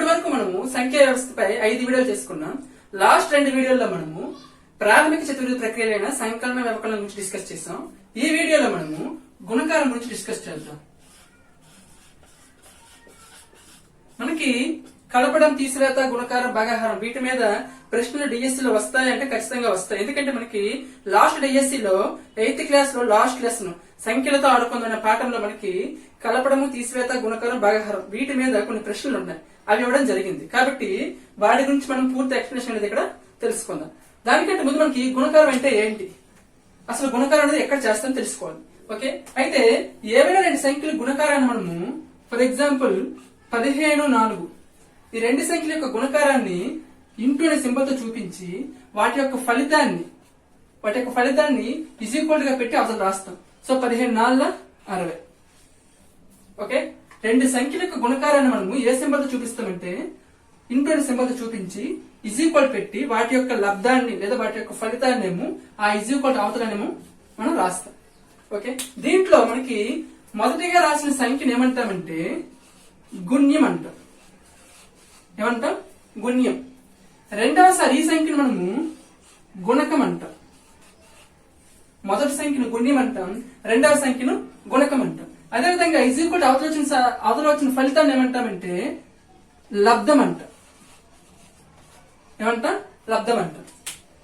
ఇప్పటి వరకు మనము సంఖ్యా వ్యవస్థపై 5 వీడియోలు చేసుకున్నాం. లాస్ట్ 2 వీడియోల్లో మనము ప్రాథమిక చతుర్థి ప్రక్రియలైన సంకలన వ్యవకలనం గురించి డిస్కస్ చేసాం. ఈ వీడియోలో మనము గుణకారం గురించి డిస్కస్ చేద్దాం. మనకి కలపడం, తీసివేత, గుణకారం, భాగాహారం వీటి మీద ప్రశ్నలు డిఎస్సీలో వస్తాయంటే ఖచ్చితంగా వస్తాయి. ఎందుకంటే మనకి లాస్ట్ డిఎస్సీలో 8th క్లాస్ లో లాస్ట్ లెసన్ సంఖ్యలతో ఆడుకుందన్న పాఠంలో మనకి కలపడము, తీసివేత, గుణకారం, భాగాహారం వీటి మీద కొన్ని ప్రశ్నలు ఉన్నాయి. అవి ఇవ్వడం జరిగింది. కాబట్టి వాటి గురించి మనం పూర్తి ఎక్స్ప్లెనేషన్ అనేది ఇక్కడ తెలుసుకుందాం. దానికంటే ముందు మనకి గుణకారం అంటే ఏంటి, అసలు గుణకారం అనేది ఎక్కడ చేస్తామని తెలుసుకోవాలి. ఓకే, అయితే ఏవైనా 2 సంఖ్యల గుణకారాన్ని మనము ఫర్ ఎగ్జాంపుల్ 15, 4 ఈ 2 సంఖ్యల యొక్క గుణకారాన్ని ఇంటూ అనే సింబల్ తో చూపించి వాటి యొక్క ఫలితాన్ని ఈజ్ ఈక్వల్ గా పెట్టి అసలు రాస్తాం. సో 15 4 60. ఓకే, 2 సంఖ్యల యొక్క గుణకారాన్ని మనము ఏ సింబల్ తో చూపిస్తామంటే ఇంటూ అనే సింబల్ తో చూపించి ఈజ్ ఈక్వల్ పెట్టి వాటి యొక్క లబ్ధాన్ని లేదా వాటి యొక్క ఫలితాన్ని ఏమో ఆ ఈజ్ ఈక్వల్ అవతలనేమో మనం రాస్తాం. ఓకే, దీంట్లో మనకి మొదటిగా రాసిన సంఖ్యను ఏమంటామంటే గుణ్యం అంటాం. ఏమంటాం? గుణ్యం. రెండవసారి ఈ సంఖ్యను మనము గుణకం అంటాం. మొదటి సంఖ్యను గుణ్యం అంటాం, రెండవ సంఖ్యను గుణకం అంటాం. అదేవిధంగా ఈజ్ ఈక్వల్ అవతల వచ్చిన ఫలితాన్ని ఏమంటామంటే లబ్ధం అంటాం. ఏమంటాం? లబ్ధం అంటాం.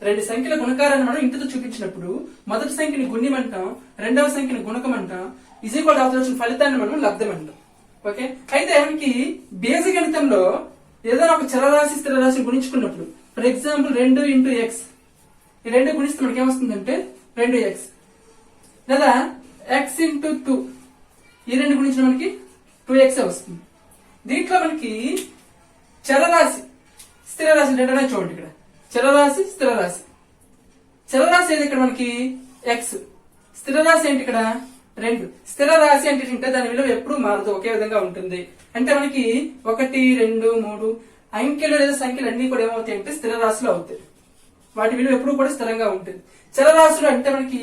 2 సంఖ్యల గుణకారాన్ని మనం ఇంటితో చూపించినప్పుడు మొదటి సంఖ్యని గుణ్యం అంటాం, రెండవ సంఖ్యని గుణకం అంటాం, ఈజ్ ఈక్వల్ అవతల వచ్చిన ఫలితాన్ని మనం లబ్ధం అంటాం. ఓకే, అయితే మనకి బీజగణితంలో ఏదైనా ఒక చరరాశి స్థిరరాశిని గుణించుకున్నప్పుడు ఫర్ ఎగ్జాంపుల్ 2 × x ఈ 2 గుణిస్తే మనకి ఏమొస్తుందంటే 2x, లేదా x × 2 ఈ 2 గుణించిన మనకి 2x వస్తుంది. దీంట్లో మనకి చరరాశి స్థిరరాశి అంటే చూడండి, ఇక్కడ చరరాశి స్థిరరాశి. చరరాశి ఏది ఇక్కడ మనకి x, స్థిరరాశి ఏంటి ఇక్కడ 2. స్థిర రాశి అంటే దాని విలువ ఎప్పుడు మారదు, ఒకే విధంగా ఉంటుంది. అంటే మనకి 1 2 3 అంకెలు లేదా సంఖ్యలు అన్ని కూడా ఏమవుతాయి అంటే స్థిర రాశులు అవుతాయి. వాటి విలువ ఎప్పుడు కూడా స్థిరంగా ఉంటుంది. చరరాశులు అంటే మనకి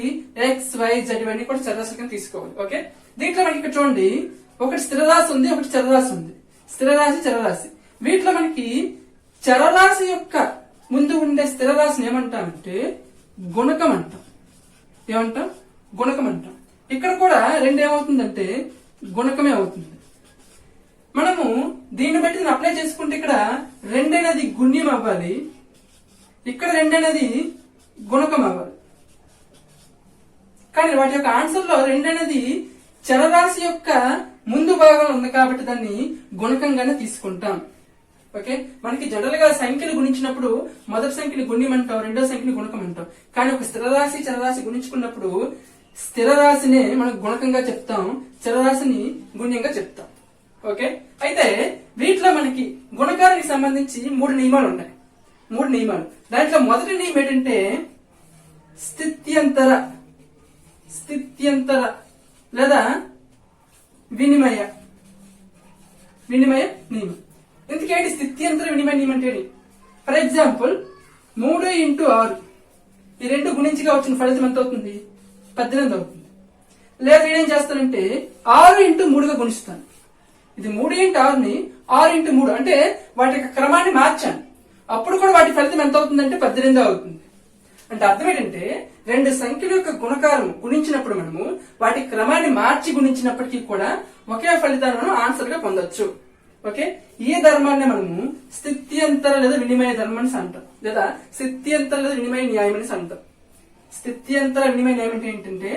x y z ఇవన్నీ కూడా చరరాశుల కింద తీసుకోవాలి. ఓకే, దీంట్లో మనకి ఇక్కడ చూడండి ఒకటి స్థిర రాశి ఉంది, ఒకటి చరరాశి ఉంది. స్థిర రాశి, చరరాశి. వీటిలో మనకి చరరాశి యొక్క ముందు ఉండే స్థిర రాశిని ఏమంటామంటే గుణకం అంటాం. ఏమంటాం? గుణకం అంటాం. ఇక్కడ కూడా 2 ఏమవుతుందంటే గుణకమే అవుతుంది. మనము దీన్ని బట్టి అప్లై చేసుకుంటే ఇక్కడ 2 అనేది గుణ్యం అవ్వాలి, ఇక్కడ 2 అనేది గుణకం అవ్వాలి. కానీ వాటి యొక్క ఆన్సర్ లో 2 అనేది చరరాశి యొక్క ముందు భాగంలో ఉంది కాబట్టి దాన్ని గుణకంగానే తీసుకుంటాం. ఓకే, మనకి జనరల్ గా సంఖ్యలు గుణించినప్పుడు మొదటి సంఖ్యని గుణ్యం అంటాం, రెండో సంఖ్యని గుణకం అంటాం. కానీ ఒక స్థిరరాశి చరరాశి గుణించుకున్నప్పుడు స్థిర రాశిని మనం గుణకంగా చెప్తాం, చరరాశిని గుణ్యంగా చెప్తాం. ఓకే, అయితే వీటిలో మనకి గుణకారానికి సంబంధించి 3 నియమాలు ఉన్నాయి. 3 నియమాలు. దాంట్లో మొదటి నియమం ఏంటంటే స్థిత్యంతర లేదా వినిమయ నియమం. ఎందుకంటే స్థిత్యంతర వినిమయ నియమం అంటే ఫర్ ఎగ్జాంపుల్ 3 × 6 ఈ 2 గుణించిగా వచ్చిన ఫలితం ఎంత అవుతుంది? 18 అవుతుంది. లేదా నేనేం చేస్తానంటే 6 × 3గా గుణిస్తాను. ఇది 3 × 6ని 6 × 3 అంటే వాటి యొక్క క్రమాన్ని మార్చాను. అప్పుడు కూడా వాటి ఫలితం ఎంత అవుతుందంటే 18 అవుతుంది. అంటే అర్థం ఏంటంటే 2 సంఖ్యల యొక్క గుణకారం గుణించినప్పుడు మనము వాటి క్రమాన్ని మార్చి గుణించినప్పటికీ కూడా ఒకే ఫలితాన్ని మనం ఆన్సర్ గా పొందొచ్చు. ఓకే, ఈ ధర్మాన్ని మనము స్థిత్యంతర లేదా వినిమయ ధర్మం అని అంటాం, లేదా స్థిత్యంతర లేదా వినిమయ న్యాయం అని అంటాం. స్థిత్యంతర వినిమయ న్యాయం ఏంటంటే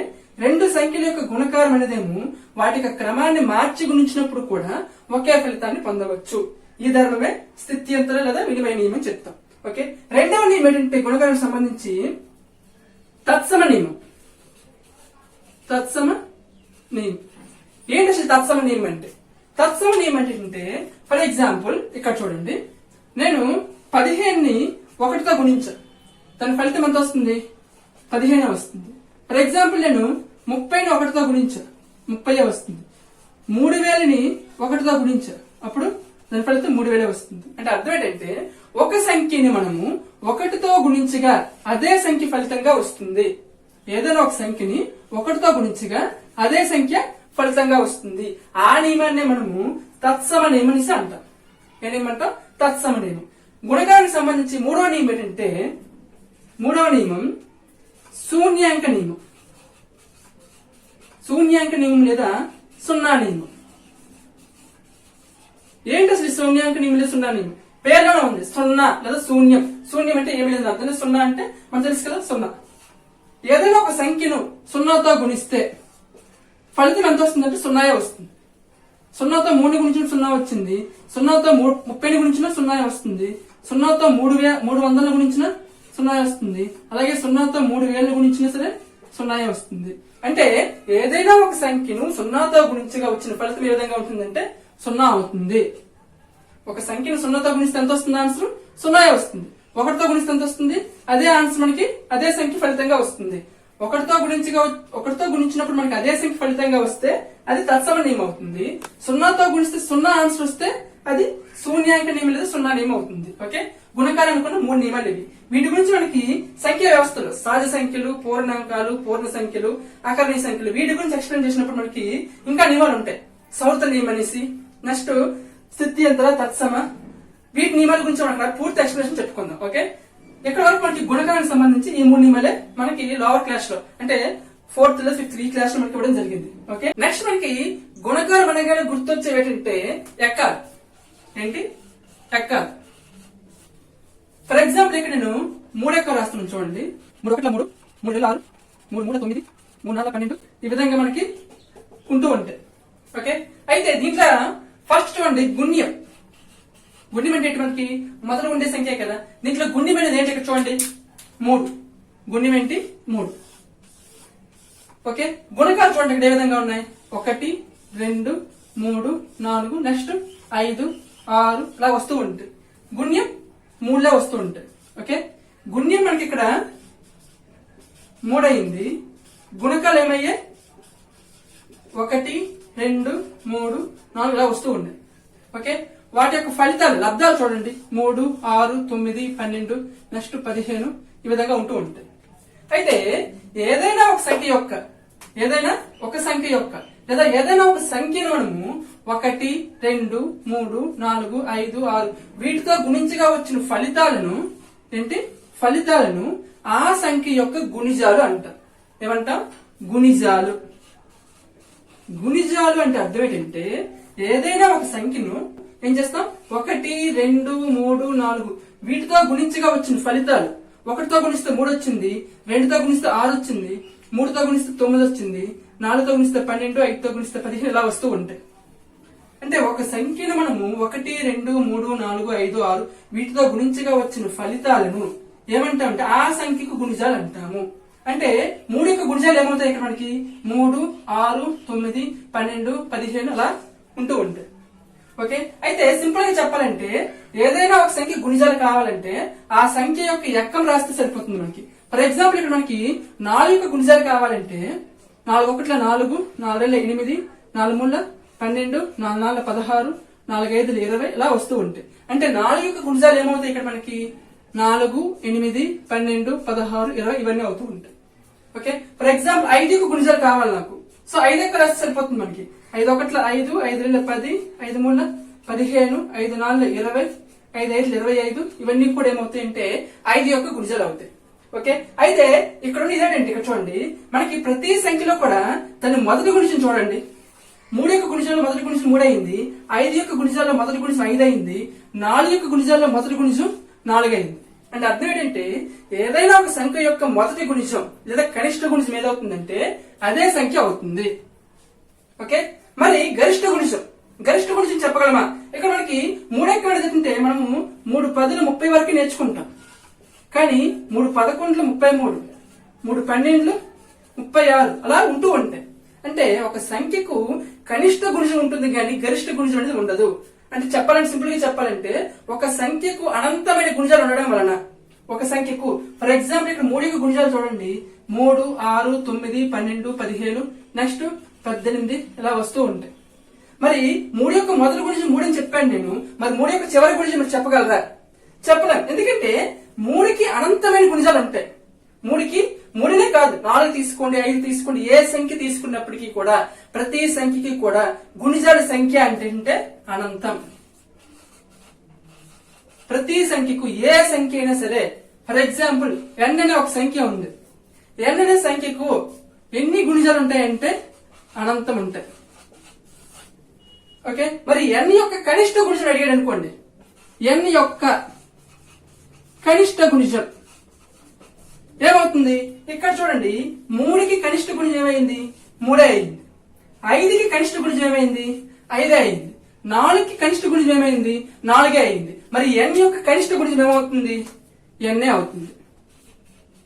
2 సంఖ్యల యొక్క గుణకారం అనేదేమో వాటి యొక్క క్రమాన్ని మార్చి గుణించినప్పుడు కూడా ఒకే ఫలితాన్ని పొందవచ్చు. ఈ ధర్మమే స్థిత్యంతర లేదా వినిమయ నియమం చెప్తాం. ఓకే, రెండవ నియమం ఏంటంటే గుణకారానికి సంబంధించి తత్సమ నియమం. ఏంటి అసలు తత్సమ నియమం అంటే? తత్సమ నియమం ఏంటంటే ఫర్ ఎగ్జాంపుల్ ఇక్కడ చూడండి, నేను 15ని 1తో గుణించాను, దాని ఫలితం ఎంత వస్తుంది? 15 వస్తుంది. ఫర్ ఎగ్జాంపుల్ నేను 30ని 1తో గుణించా, 30 వస్తుంది. 3000ని 1తో గుణించా, అప్పుడు దాని ఫలితం 3000 వస్తుంది. అంటే అర్థం ఏంటంటే ఒక సంఖ్యని మనము 1తో గుణించగా అదే సంఖ్య ఫలితంగా వస్తుంది. ఏదైనా ఒక సంఖ్యని 1తో గుణించగా అదే సంఖ్య ఫలితంగా వస్తుంది. ఆ నియమాన్ని మనము తత్సమ నియమం అంటాం. ఏ నియమం అంటాం? తత్సమ నియమం. గుణకారానికి సంబంధించి మూడవ నియమం ఏంటంటే, మూడవ నియమం శూన్యాంక నియమం. శూన్యాంక నియమం లేదా సున్నా నియమం. ఏంటి అసలు శూన్యాంక నియమం లేదా సున్నా నియమం? పేర్లోనే ఉంది, సున్నా లేదా శూన్యం. శూన్యం అంటే ఏమి లేదు అర్థం. సున్నా అంటే మనం తెలుసు కదా, సున్నా. ఏదైనా ఒక సంఖ్యను సున్నాతో గుణిస్తే ఫలితం ఎంత వస్తుందంటే సున్నాయే వస్తుంది. సున్నాతో 3 గుణించిన సున్నా వచ్చింది, సున్నాతో 30 గుణించిన సున్నాయే వస్తుంది, సున్నాతో 300 గుణించిన సున్నాయే వస్తుంది, అలాగే సున్నాతో 3000 గుణించినా సరే సున్నాయే వస్తుంది. అంటే ఏదైనా ఒక సంఖ్యను సున్నాతో గుణించగా వచ్చిన ఫలితం ఏ విధంగా ఉంటుందంటే సున్నా అవుతుంది. ఒక సంఖ్యను సున్నాతో గుణిస్తే ఎంత వస్తుంది? ఆన్సర్ సున్నాయే వస్తుంది. 1తో గుణిస్తే ఎంత వస్తుంది? అదే ఆన్సర్ మనకి అదే సంఖ్య ఫలితంగా వస్తుంది. 1తో గుణించినప్పుడు మనకి అదే సంఖ్య ఫలితంగా వస్తే అది తత్సమ నియమం అవుతుంది. 0తో గుణిస్తే 0 ఆన్సర్ వస్తే అది శూన్యాంక నియమం లేదా సున్నా నియమం అవుతుంది. ఓకే, గుణకారం అనుకున్న 3 నియమాలు ఇవి. వీటి గురించి మనకి సంఖ్యా వ్యవస్థలు, సహజ సంఖ్యలు, పూర్ణాంకాలు, పూర్ణ సంఖ్యలు, అకర్ణీయ సంఖ్యలు, వీటి గురించి ఎక్స్ప్లెయిన్ చేసినప్పుడు మనకి ఇంకా నియమాలు ఉంటాయి. సౌర్త నియమం అనేసి, నెక్స్ట్ స్థిత్యంతర, తత్సమ, వీటి నియమాల గురించి మనం పూర్తి ఎక్స్ప్లెనేషన్ చెప్పుకుందాం. ఓకే, ఇక్కడ వరకు మనకి గుణకారానికి సంబంధించి ఈ 3 నియమాలే మనకి లోవర్ క్లాస్ లో, అంటే 4th లేదా 5th ఈ క్లాస్ లో మనకి ఇవ్వడం జరిగింది. ఓకే, నెక్స్ట్ మనకి గుణకారం అనగానే గుర్తొచ్చేవి ఏంటంటే ఎక్కాలు. ఏంటి? ఎక్కాలు. ఫర్ ఎగ్జాంపుల్ ఇక్కడ నేను 3 ఎక్కాలు రాస్తున్నాను చూడండి. 3 1 3, 3 2 6, 3 3 9, 3 4 12 ఈ విధంగా మనకి ఉంటూ ఉంటాయి. ఓకే, అయితే దీంట్లో ఫస్ట్ చూడండి గుణ్యం. గుణ్యం అంటే మనకి మొదట ఉండే సంఖ్య కదా. దీంట్లో గుణ్యం అనేది ఏంటి? ఇక్కడ చూడండి 3. గుణ్యం ఏంటి? 3. ఓకే, గుణకాలు చూడండి ఇక్కడ ఏ విధంగా ఉన్నాయి. 1 2 3 4, నెక్స్ట్ 5 6 ఇలా వస్తూ ఉంటాయి. గుణ్యం 3లో వస్తూ ఉంటాయి. ఓకే, గుణ్యం మనకి ఇక్కడ 3 అయింది. గుణకాలు ఏమయ్యాయి? 1 2 3 4 ఇలా వస్తూ ఉన్నాయి. ఓకే, వాటి యొక్క ఫలితాలు లబ్ధాలు చూడండి. 3 6 9 12, నెక్స్ట్ 15 ఈ విధంగా ఉంటూ ఉంటాయి. అయితే ఏదైనా ఒక సంఖ్య యొక్క లేదా ఏదైనా ఒక సంఖ్యను మనము 1 2 3 4 5 6 వీటితో గుణించగా వచ్చిన ఫలితాలను ఆ సంఖ్య యొక్క గుణిజాలు అంటాం. ఏమంటాం? గుణిజాలు. గుణిజాలు అంటే అర్థం ఏంటంటే ఏదైనా ఒక సంఖ్యను ఏం చేస్తాం? 1 2 3 4 వీటితో గుణించగా వచ్చిన ఫలితాలు. 1తో గుణిస్తే 3 వచ్చింది, 2తో గుణిస్తే 6 వచ్చింది, 3తో గుణిస్తే 9 వచ్చింది, 4తో గుణిస్తే 12, 5తో గుణిస్తే 15 ఇలా వస్తూ ఉంటాయి. అంటే ఒక సంఖ్యను మనము 1 2 3 4 5 6 వీటితో గుణించగా వచ్చిన ఫలితాలను ఏమంటామంటే ఆ సంఖ్యకు గుణిజాలు అంటాము. అంటే 3 యొక్క గుణిజాలు ఏమవుతాయి? ఇక్కడ మనకి 3 6 9 12 15 అలా ఉంటూ ఉంటాయి. ఓకే, అయితే సింపుల్ గా చెప్పాలంటే ఏదైనా ఒక సంఖ్య గుణిజాలు కావాలంటే ఆ సంఖ్య యొక్క ఎక్కం రాస్తే సరిపోతుంది మనకి. ఫర్ ఎగ్జాంపుల్ ఇక్కడ మనకి 4 యొక్క గుణిజాలు కావాలంటే 4 1 4, 4 2 8, 4 3 12, 4 4 16, 4 5 20 ఇలా వస్తూ ఉంటాయి. అంటే 4 యొక్క గుణిజాలు ఏమవుతాయి? ఇక్కడ మనకి 4 8 12 16 20 ఇవన్నీ అవుతూ ఉంటాయి. ఓకే, ఫర్ ఎగ్జాంపుల్ 5 యొక్క గుణిజాలు కావాలి నాకు. సో 5 యొక్క రాస్తే సరిపోతుంది మనకి. 5 1 5, 5 2 10, 5 3 15, 5 4 20, 5 5 25 ఇవన్నీ కూడా ఏమవుతాయి అంటే 5 యొక్క గుణిజాలు అవుతాయి. ఓకే, అయితే ఇక్కడ ఇదేంటి? ఇక్కడ చూడండి, మనకి ప్రతి సంఖ్యలో కూడా దాని మొదటి గుణిజం చూడండి. 3 యొక్క గుణిజంలో మొదటి గుణిజం 3 అయింది, 5 యొక్క గుణిజాల్లో మొదటి గుణిజం 5 అయింది, 4 యొక్క గుణిజాల్లో మొదటి గుణిజం 4 అయింది. అంటే అర్థం ఏంటంటే ఏదైనా ఒక సంఖ్య యొక్క మొదటి గుణిజం లేదా కనిష్ట గుణిజం ఏదవుతుందంటే అదే సంఖ్య అవుతుంది. ఓకే, మరి గరిష్ట గుణిజం చెప్పగలమా? ఇక్కడ మనకి 3 ఎక్కడ అంటే మనము 3 10లు 30 వరకు నేర్చుకుంటాం. కానీ 3 11లు 33, 3 12లు 36 అలా ఉంటూ ఉంటాయి. అంటే ఒక సంఖ్యకు కనిష్ట గుణిజం ఉంటుంది కానీ గరిష్ట గుణిజం అనేది ఉండదు. అంటే చెప్పాలంటే సింపుల్ గా చెప్పాలంటే ఒక సంఖ్యకు అనంతమైన గుణిజాలు ఉండడం వలన ఒక సంఖ్యకు ఫర్ ఎగ్జాంపుల్ ఇక్కడ 3 యొక్క గుణిజాలు చూడండి. 3 6 9 12 15, నెక్స్ట్ 18 ఇలా వస్తూ ఉంటాయి. మరి 3 యొక్క మొదటి గుణిజం 3 అని చెప్పాను నేను. మరి 3 యొక్క చివరి గుణిజం మీరు చెప్పగలరా? చెప్పలేం. ఎందుకంటే 3కి అనంతమైన గుణిజాలు ఉంటాయి. 3నే కాదు, 4 తీసుకోండి, 5 తీసుకోండి, ఏ సంఖ్య తీసుకున్నప్పటికీ కూడా ప్రతి సంఖ్యకి కూడా గుణిజాల సంఖ్య అంటే అనంతం. ప్రతి సంఖ్యకు ఏ సంఖ్య అయినా సరే, ఫర్ ఎగ్జాంపుల్ n అనే ఒక సంఖ్య ఉంది. n అనే సంఖ్యకు ఎన్ని గుణిజాలు ఉంటాయంటే అనంతం ఉంటాయి. ఓకే, మరి n యొక్క కనిష్ట గుణిజం అడిగాడు అనుకోండి. n యొక్క కనిష్ట గుణిజం ఏమవుతుంది? ఇక్కడ చూడండి, 3కి కనిష్ట గుణిజం ఏమైంది? 3 అయింది. 5కి కనిష్ట గుణిజం ఏమైంది? 5 అయింది. 4కి కనిష్ట గుణిజం ఏమైంది? 4 అయింది. మరి n యొక్క కనిష్ట గుణిజం ఏమవుతుంది? n అవుతుంది.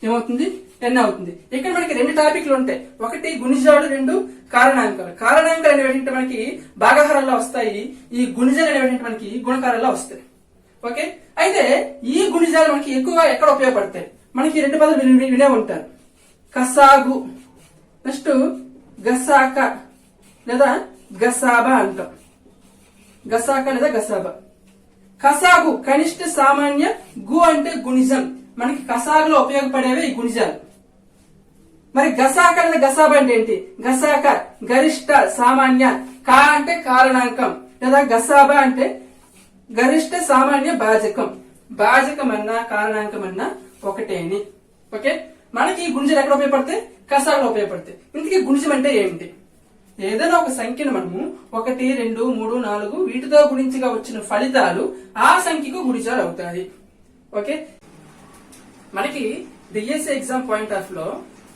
ఏమవుతుంది? n అవుతుంది. ఇక్కడ మనకి 2 టాపిక్లు ఉంటాయి. ఒకటి గుణిజాలు, 2 కారణాంకాలు. కారణాంకాలు అనేవి మనకి భాగాహారాల్లో వస్తాయి. ఈ గుణిజాలు అనేవి మనకి గుణకారాల్లో వస్తాయి. ఓకే, అయితే ఈ గుణిజాలు మనకి ఎక్కువగా ఎక్కడ ఉపయోగపడతాయి? మనకి 2 పదాలు వినే ఉంటారు. కసాగు, నెక్స్ట్ గసాక లేదా గసాబా అంటాం. గసాక లేదా గసాబా. కసాగు కనిష్ట సామాన్య, గు అంటే గుణిజం. మనకి కసాగులో ఉపయోగపడేవి ఈ గుణిజాలు. మరి గసాక లేదా గసాబా అంటే ఏంటి? గసాక గరిష్ట సామాన్య, కా అంటే కారణాంకం లేదా గసాబా అంటే గరిష్ట సామాన్య భాజకం. భాజకం అన్నా కారణాంకం అన్నా ఒకటేని. ఓకే, మనకి ఈ గుణిజాలు ఎక్కడ ఉపయోగపడతాయి? కసాగులో ఉపయోగపడతాయి. ఇంతకీ గుణిజం అంటే ఏమిటి? ఏదైనా ఒక సంఖ్యను మనము 1, 2, 3, 4 వీటితో గుణించగా వచ్చిన ఫలితాలు ఆ సంఖ్యకు గుణిజాలు అవుతాయి. ఓకే, మనకి డిఎస్సి ఎగ్జామ్ పాయింట్ ఆఫ్ లో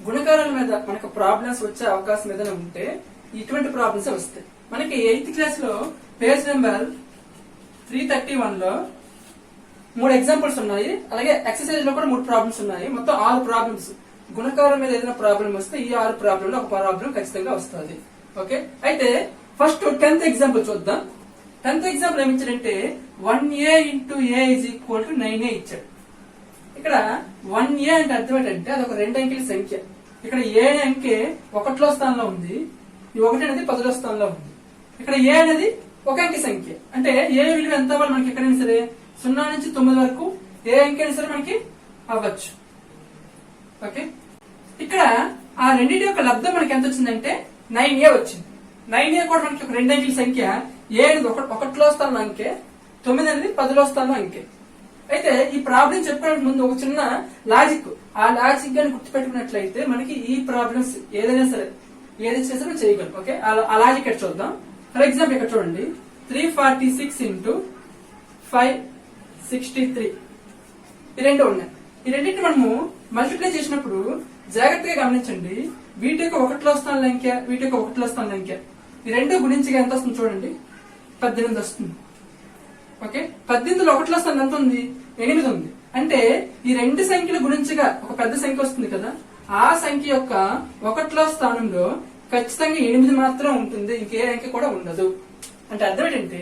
గుణకారాల మీద మనకు ప్రాబ్లమ్స్ వచ్చే అవకాశం ఏదైనా ఉంటే ఇటువంటి ప్రాబ్లమ్స్ వస్తాయి. మనకి 8th క్లాస్ లో పేజ్ నెంబర్ 331 లో 3 ఎగ్జాంపుల్స్ ఉన్నాయి. అలాగే ఎక్సర్సైజ్ లో కూడా 3 ప్రాబ్లమ్స్ ఉన్నాయి. మొత్తం 6 ప్రాబ్లమ్స్. గుణకారం మీద ఏదైనా ప్రాబ్లం వస్తే ఈ 6 ప్రాబ్లం లో ఒక ప్రాబ్లం ఖచ్చితంగా వస్తుంది. ఓకే, అయితే ఫస్ట్ 10th ఎగ్జాంపుల్ చూద్దాం. 10th ఎగ్జాంపుల్ ఏమి ఇచ్చాడంటే 1a into a is equal to 9a ఇచ్చాడు. ఇక్కడ 1a అంటే అర్థం ఏంటంటే అది ఒక 2 అంకెల సంఖ్య. ఇక్కడ ఏ అంకె 1లో స్థానంలో ఉంది, ఈ 1 అనేది 10లో స్థానంలో ఉంది. ఇక్కడ ఏ అనేది ఒక అంకె సంఖ్య. అంటే ఏ విలువ ఎంత అవ్వాలి మనకి? ఎక్కడైనా సరే 0 నుంచి 9 వరకు ఏ అంకె అయినా సరే మనకి అవ్వచ్చు. ఓకే, ఇక్కడ ఆ రెండింటి యొక్క లబ్ధం మనకి ఎంత వచ్చిందంటే 9a వచ్చింది. 9a కూడా మనకి ఒక 2 అంకెల సంఖ్య. ఏ అనేది 1లో స్థానంలో అంకె, 9 అనేది 10లో స్థానంలో అంకె. అయితే ఈ ప్రాబ్లం చెప్పుకోవడానికి ముందు ఒక చిన్న లాజిక్, ఆ లాజిక్ గాని గుర్తుపెట్టుకున్నట్లయితే మనకి ఈ ప్రాబ్లమ్స్ ఏదైనా సరే ఏది చేసినా చేయగలం. ఓకే, ఆ లాజిక్ ఇక్కడ చూద్దాం. ఫర్ ఎగ్జాంపుల్ ఇక్కడ చూడండి, 346 into 563 ఈ 2 ఉన్నాయి. ఈ రెండింటిని మనము మల్టిప్లై చేసినప్పుడు జాగ్రత్తగా గమనించండి. వీటి యొక్క 1లో స్థానంలో అంకె, వీటి యొక్క 1లో స్థానంలో అంకె, ఈ 2 గుణించగా ఎంత వస్తుంది చూడండి? 18 వస్తుంది. ఓకే, 18లో 1లో స్థానం ఎంత ఉంది? 8 ఉంది. అంటే ఈ 2 సంఖ్యలు గుణించగా ఒక పెద్ద సంఖ్య వస్తుంది కదా, ఆ సంఖ్య యొక్క 1లో స్థానంలో ఖచ్చితంగా 8 మాత్రం ఉంటుంది, ఇంకే అంకె కూడా ఉండదు. అంటే అర్థం ఏంటంటే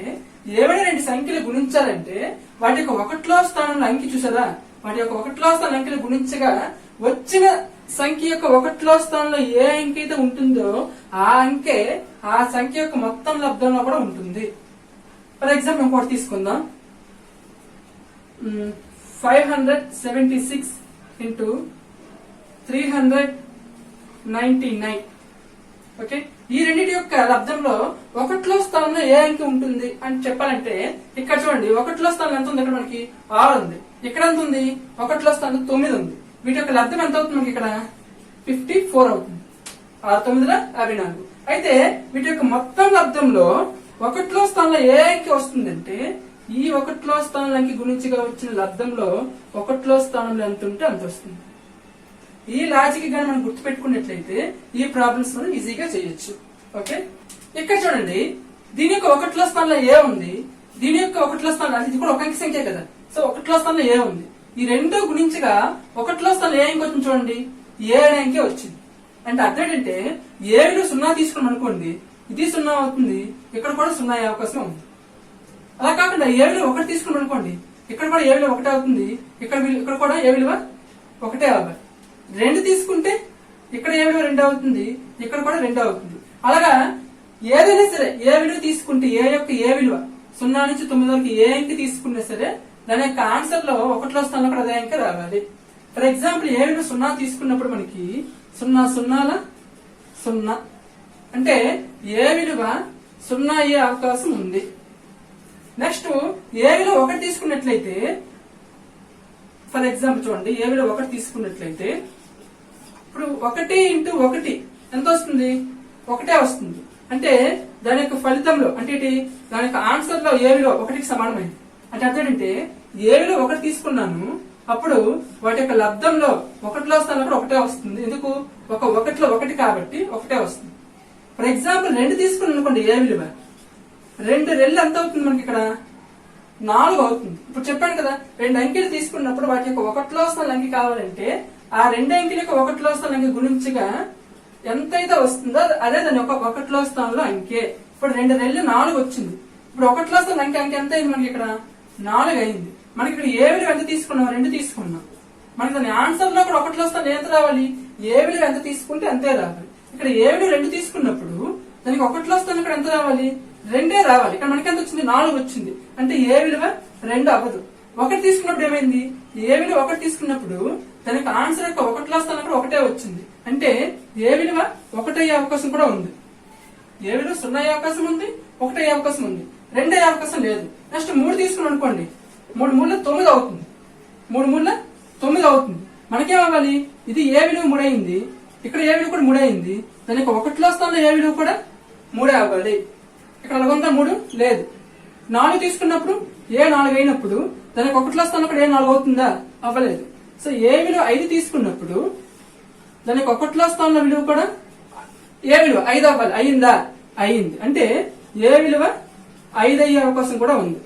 ఏమైనా 2 సంఖ్యలు గుణించాలంటే వాటి యొక్క 1లో స్థానంలో అంకె చూసారా, వాటి యొక్క 1లో స్థానం అంకెలు గుణించగా వచ్చిన సంఖ్య యొక్క 1లో స్థానంలో ఏ అంకె అయితే ఉంటుందో ఆ అంకె ఆ సంఖ్య యొక్క మొత్తం లబ్ధంలో కూడా ఉంటుంది. ఫర్ ఎగ్జాంపుల్ ఇంకోటి తీసుకుందాం. 576 into 399. ఓకే, ఈ రెండింటి యొక్క లబ్ధంలో 1లో స్థానంలో ఏ అంకె ఉంటుంది అని చెప్పాలంటే ఇక్కడ చూడండి, 1లో స్థానం ఎంత ఉంది? ఇక్కడ మనకి 6 ఉంది. ఇక్కడ ఎంత ఉంది? 1లో స్థానం 9 ఉంది. వీటి యొక్క లబ్ధం ఎంత అవుతుంది మనకి? ఇక్కడ 54 అవుతుంది. 6 9 54. అయితే వీటి యొక్క మొత్తం లబ్ధంలో 1లో స్థానంలో ఏ అంకె వస్తుందంటే ఈ 1లో స్థానంలో అంకె గుణించగా వచ్చిన లబ్ధంలో 1లో స్థానంలో ఎంత ఉంటే అంత వస్తుంది. ఈ లాజిక్ గాని మనం గుర్తుపెట్టుకున్నట్లయితే ఈ ప్రాబ్లమ్స్ మనం ఈజీగా చేయొచ్చు. ఓకే, ఇక్కడ చూడండి, దీని యొక్క 1లో స్థానంలో ఏ ఉంది, దీని యొక్క 1లో స్థానంలో ఇది కూడా ఒక అంకె సంఖ్య కదా, సో 1లో స్థానంలో ఏ ఉంది. ఈ 2 గుణించగా 1లో స్థానంలో ఏ అంకె వచ్చింది చూడండి? 7 అంకె వచ్చింది. అంటే అర్థం ఏంటంటే ఏ విలువ 0 తీసుకున్నాం అనుకోండి, ఇది 0 అవుతుంది, ఇక్కడ కూడా 0 అయ్యే అవకాశం ఉంది. అలా కాకుండా ఏ విలువ 1 తీసుకున్నాం అనుకోండి, ఇక్కడ కూడా ఏ విలువ 1 అవుతుంది, ఇక్కడ కూడా ఏ విలువ 1 అవ్వాలి. 2 తీసుకుంటే ఇక్కడ ఏ విలువ 2 అవుతుంది, ఇక్కడ కూడా 2 అవుతుంది. అలాగా ఏదైనా సరే ఏ విలువ తీసుకుంటే ఏ యొక్క ఏ విలువ 0 నుంచి 9 వరకు ఏ అంకె తీసుకున్నా సరే దాని యొక్క ఆన్సర్ లో 1లో స్థానంలో కూడా అదే అంకె రావాలి. ఫర్ ఎగ్జాంపుల్ ఏ విలువ 0 తీసుకున్నప్పుడు మనకి 0 0 0 అంటే ఏ విలువ 0 అయ్యే అవకాశం ఉంది. నెక్స్ట్ ఏ విలువ 1 తీసుకున్నట్లయితే ఫర్ ఎగ్జాంపుల్ చూడండి, ఏ విలువ 1 తీసుకున్నట్లయితే ఇప్పుడు 1 ఇంటూ 1 ఎంత వస్తుంది? 1 వస్తుంది. అంటే దాని యొక్క ఫలితంలో అంటే దాని యొక్క ఆన్సర్ లో ఏ విలువ 1కి సమానమైంది. అంటే అర్థం ఏంటంటే ఏ విలువ 1 తీసుకున్నాను, అప్పుడు వాటి యొక్క లబ్ధంలో 1లో స్థానంలో కూడా 1 వస్తుంది. ఎందుకు? 1లో 1 కాబట్టి 1 వస్తుంది. ఫర్ ఎగ్జాంపుల్ 2 తీసుకున్నాను అనుకోండి, ఏ విలువ 2 రెళ్ళు ఎంత అవుతుంది మనకి ఇక్కడ? 4 అవుతుంది. ఇప్పుడు చెప్పాను కదా, 2 అంకెలు తీసుకున్నప్పుడు వాటి యొక్క 1లో స్థానం అంకె కావాలంటే ఆ 2 అంకెల యొక్క 1లో స్థానం అంకె గుణించగా ఎంతైతే వస్తుందో అదే దాని యొక్క 1లో స్థానంలో అంకె. ఇప్పుడు 2 రెళ్ళు 4 వచ్చింది. ఇప్పుడు 1లో స్థానం అంకె ఎంత అయింది మనకి? ఇక్కడ 4 అయింది. మనకి ఇక్కడ ఏ విలువ ఎంత తీసుకున్నాం? 2 తీసుకున్నాం. మనకి దాని ఆన్సర్ లో కూడా 1లో స్థానం ఎంత రావాలి? ఏ విలువ ఎంత తీసుకుంటే అంతే రావాలి. ఇక్కడ ఏ విలువ 2 తీసుకున్నప్పుడు దానికి 1లో స్థానం ఇక్కడ ఎంత రావాలి? 2 రావాలి. ఇక్కడ మనకి ఎంత వచ్చింది? 4 వచ్చింది. అంటే ఏ విలువ 2 అవ్వదు. 1 తీసుకున్నప్పుడు ఏమైంది? ఏ విలువ 1 తీసుకున్నప్పుడు దానికి ఆన్సర్ యొక్క 1లో స్థానం కూడా 1 వచ్చింది. అంటే ఏ విలువ 1 అయ్యే అవకాశం కూడా ఉంది. ఏ విలువ 0 అయ్యే అవకాశం ఉంది, 1 అయ్యే అవకాశం ఉంది, 2 అయ్యే అవకాశం లేదు. నెక్స్ట్ 3 తీసుకున్నాం అనుకోండి, 3 3 9 అవుతుంది. 3 3 9 అవుతుంది. మనకేమవ్వాలి? ఇది ఏ విలువ 3 అయింది, ఇక్కడ ఏ విలువ కూడా 3 అయింది. దాని యొక్క 1లో స్థానంలో ఏ విలువ కూడా 3 అవ్వాలి. ఇక్కడ అలాగొందా 3 లేదు. 4 తీసుకున్నప్పుడు ఏ 4 అయినప్పుడు దానికి 1లో స్థానంలో కూడా ఏ 4 అవుతుందా? అవ్వలేదు. సో ఏ విలువ 5 తీసుకున్నప్పుడు దానికి 1లో స్థానంలో విలువ కూడా ఏ విలువ 5 అవ్వాలి. అయిందా? అయింది. అంటే ఏ విలువ 5 అయ్యే అవకాశం కూడా ఉంది.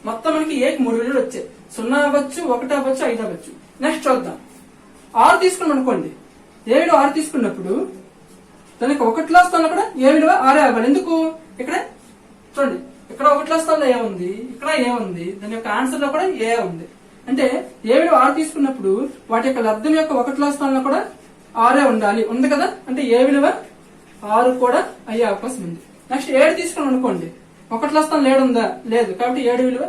మొత్తం మనకి ఏకి 3 విలువలు వచ్చాయి. 0 అవ్వచ్చు, 1 అవ్వచ్చు, 5 అవ్వచ్చు. నెక్స్ట్ చూద్దాం. 6 తీసుకున్నాం అనుకోండి, ఏ విలువ 6 తీసుకున్నప్పుడు దానికి 1లో స్థానంలో కూడా ఏ విలువ 6 అవ్వాలి. ఎందుకు? ఇక్కడ చూడండి, ఇక్కడ 1లో స్థానంలో ఏ ఉంది, ఇక్కడ ఏ ఉంది, దాని యొక్క ఆన్సర్ లో కూడా ఏ ఉంది. అంటే ఏ విలువ 6 తీసుకున్నప్పుడు వాటి యొక్క లబ్ధం యొక్క 1లో స్థానంలో కూడా 6 ఉండాలి. ఉంది కదా? అంటే ఏ విలువ 6 కూడా అయ్యే అవకాశం ఉంది. నెక్స్ట్ 7 తీసుకున్నాం అనుకోండి, 1లో స్థానం 7 ఉందా? లేదు. కాబట్టి ఏ విలువ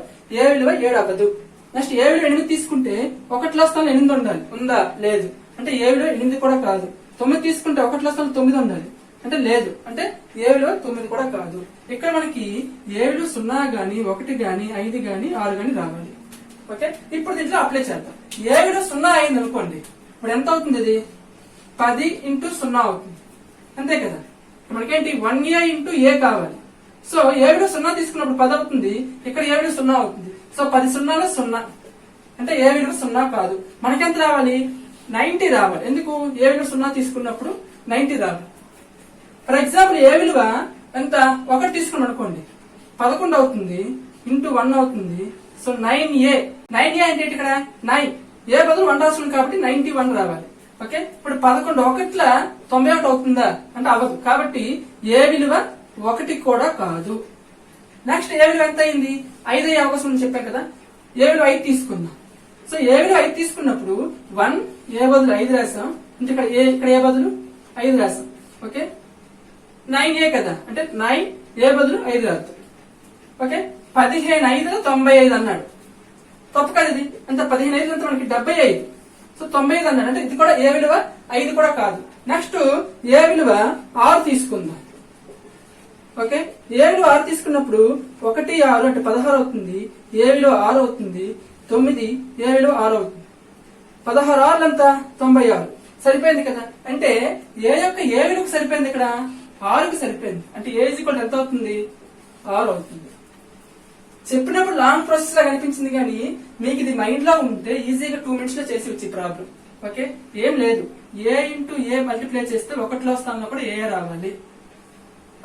7 అవ్వదు. నెక్స్ట్ ఏ విలువ 8 తీసుకుంటే 1లో స్థానం 8 ఉండాలి. ఉందా? లేదు. అంటే ఏ విలువ 8 కూడా కాదు. 9 తీసుకుంటే 1లో స్థానం 9 ఉండాలి. అంటే లేదు. అంటే ఏ విలువ 9 కూడా కాదు. ఇక్కడ మనకి ఏ విలువ 0 గాని, 1 గాని, 5 గాని, 6 గాని రావాలి. ఓకే, ఇప్పుడు దీంట్లో అప్లై చేద్దాం. ఏ విలువ 0 అయింది అనుకోండి, ఇప్పుడు ఎంత అవుతుంది? ఇది 10 ఇంటూ 0 అవుతుంది. అంతే కదా? మనకేంటి 1a ఇంటూ ఏ కావాలి. సో ఏ విలువ 0 తీసుకున్నప్పుడు 10 అవుతుంది. ఇక్కడ ఏ విలువ 0 అవుతుంది. సో 10 0లో 0 అంటే ఏ విలువ 0 కాదు. మనకెంత రావాలి? 90 రావాలి. ఎందుకు? ఏ విలువ 0 తీసుకున్నప్పుడు 90 రావాలి. ఫర్ ఎగ్జాంపుల్ ఏ విలువ ఎంత 1 తీసుకున్నాం అనుకోండి, 11 అవుతుంది, ఇంటూ 1 అవుతుంది. సో 9a అంటే ఇక్కడ 9 ఏ బదులు 1 రాస్తున్నాం కాబట్టి 91 రావాలి. ఓకే, ఇప్పుడు 11 1ల 91 అవుతుందా? అంటే అవ్వదు. కాబట్టి ఏ విలువ 1 కూడా కాదు. నెక్స్ట్ ఏ విలువ ఎంత అయింది? 5 అయ్యే అవకాశం ఉంది చెప్పాం కదా. ఏ విలువ 5 తీసుకుందాం. సో ఏ విలువ 5 తీసుకున్నప్పుడు 1 ఏ బదులు 5 రాసాం. అంటే ఇక్కడ ఏ బదులు 5 రాసాం. ఓకే, 9a కదా, అంటే 9 ఏ బదులు 5 రాద్దాం. ఓకే, 15 5 95 అన్నాడు. తప్పు కదా ఇది. అంత 15 5 అంతా మనకి 75. సో 95 అన్నాడు. అంటే ఇది కూడా ఏ విలువ 5 కూడా కాదు. నెక్స్ట్ ఏ విలువ 6 తీసుకుందాం. ఓకే, ఏ విలువ 6 తీసుకున్నప్పుడు 1 6 అంటే 16 అవుతుంది. ఏ విలువ 6 అవుతుంది. 9 ఏ విలువ 6 అవుతుంది. 16 6 ఎంత? 96. సరిపోయింది కదా. అంటే ఏ యొక్క ఏ విలువకు సరిపోయింది? ఇక్కడ 6కి సరిపోయింది. అంటే ఏ ఈక్వల్ ఎంత అవుతుంది? 6 అవుతుంది. చెప్పినప్పుడు లాంగ్ ప్రాసెస్ లా కనిపించింది, కానీ మీకు ఇది మైండ్ లో ఉంటే ఈజీగా 2 minutes లో చేసి వచ్చి ప్రాబ్లం. ఓకే, ఏం లేదు. ఏ ఇంటూ ఏ మల్టిప్లై చేస్తే 1లో స్థానంలో కూడా ఏ రావాలి.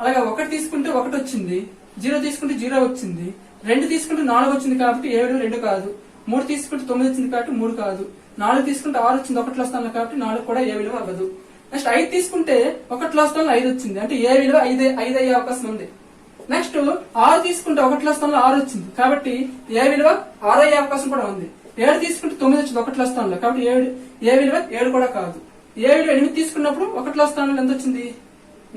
అలాగే 1 తీసుకుంటే 1 వచ్చింది, 0 తీసుకుంటే 0 వచ్చింది, 2 తీసుకుంటే 4 వచ్చింది కాబట్టి ఏ విలువ 2 కాదు, 3 తీసుకుంటే 9 వచ్చింది కాబట్టి 3 కాదు, 4 తీసుకుంటే 6 వచ్చింది 1లో స్థానంలో కాబట్టి 4 కూడా ఏ విలువ అవ్వదు. నెక్స్ట్ 5 తీసుకుంటే 1లో స్థానంలో 5 వచ్చింది, అంటే ఏ విలువ 5 అయ్యే అవకాశం ఉంది. నెక్స్ట్ 6 తీసుకుంటే 1లో స్థానంలో 6 వచ్చింది కాబట్టి ఏ విలువ 6 అయ్యే అవకాశం కూడా ఉంది. 7 తీసుకుంటే 9 వచ్చింది 1లో స్థానంలో కాబట్టి ఏ విలువ 7 కూడా కాదు. ఏ విలువ 8 తీసుకున్నప్పుడు 1లో స్థానంలో ఎంత వచ్చింది?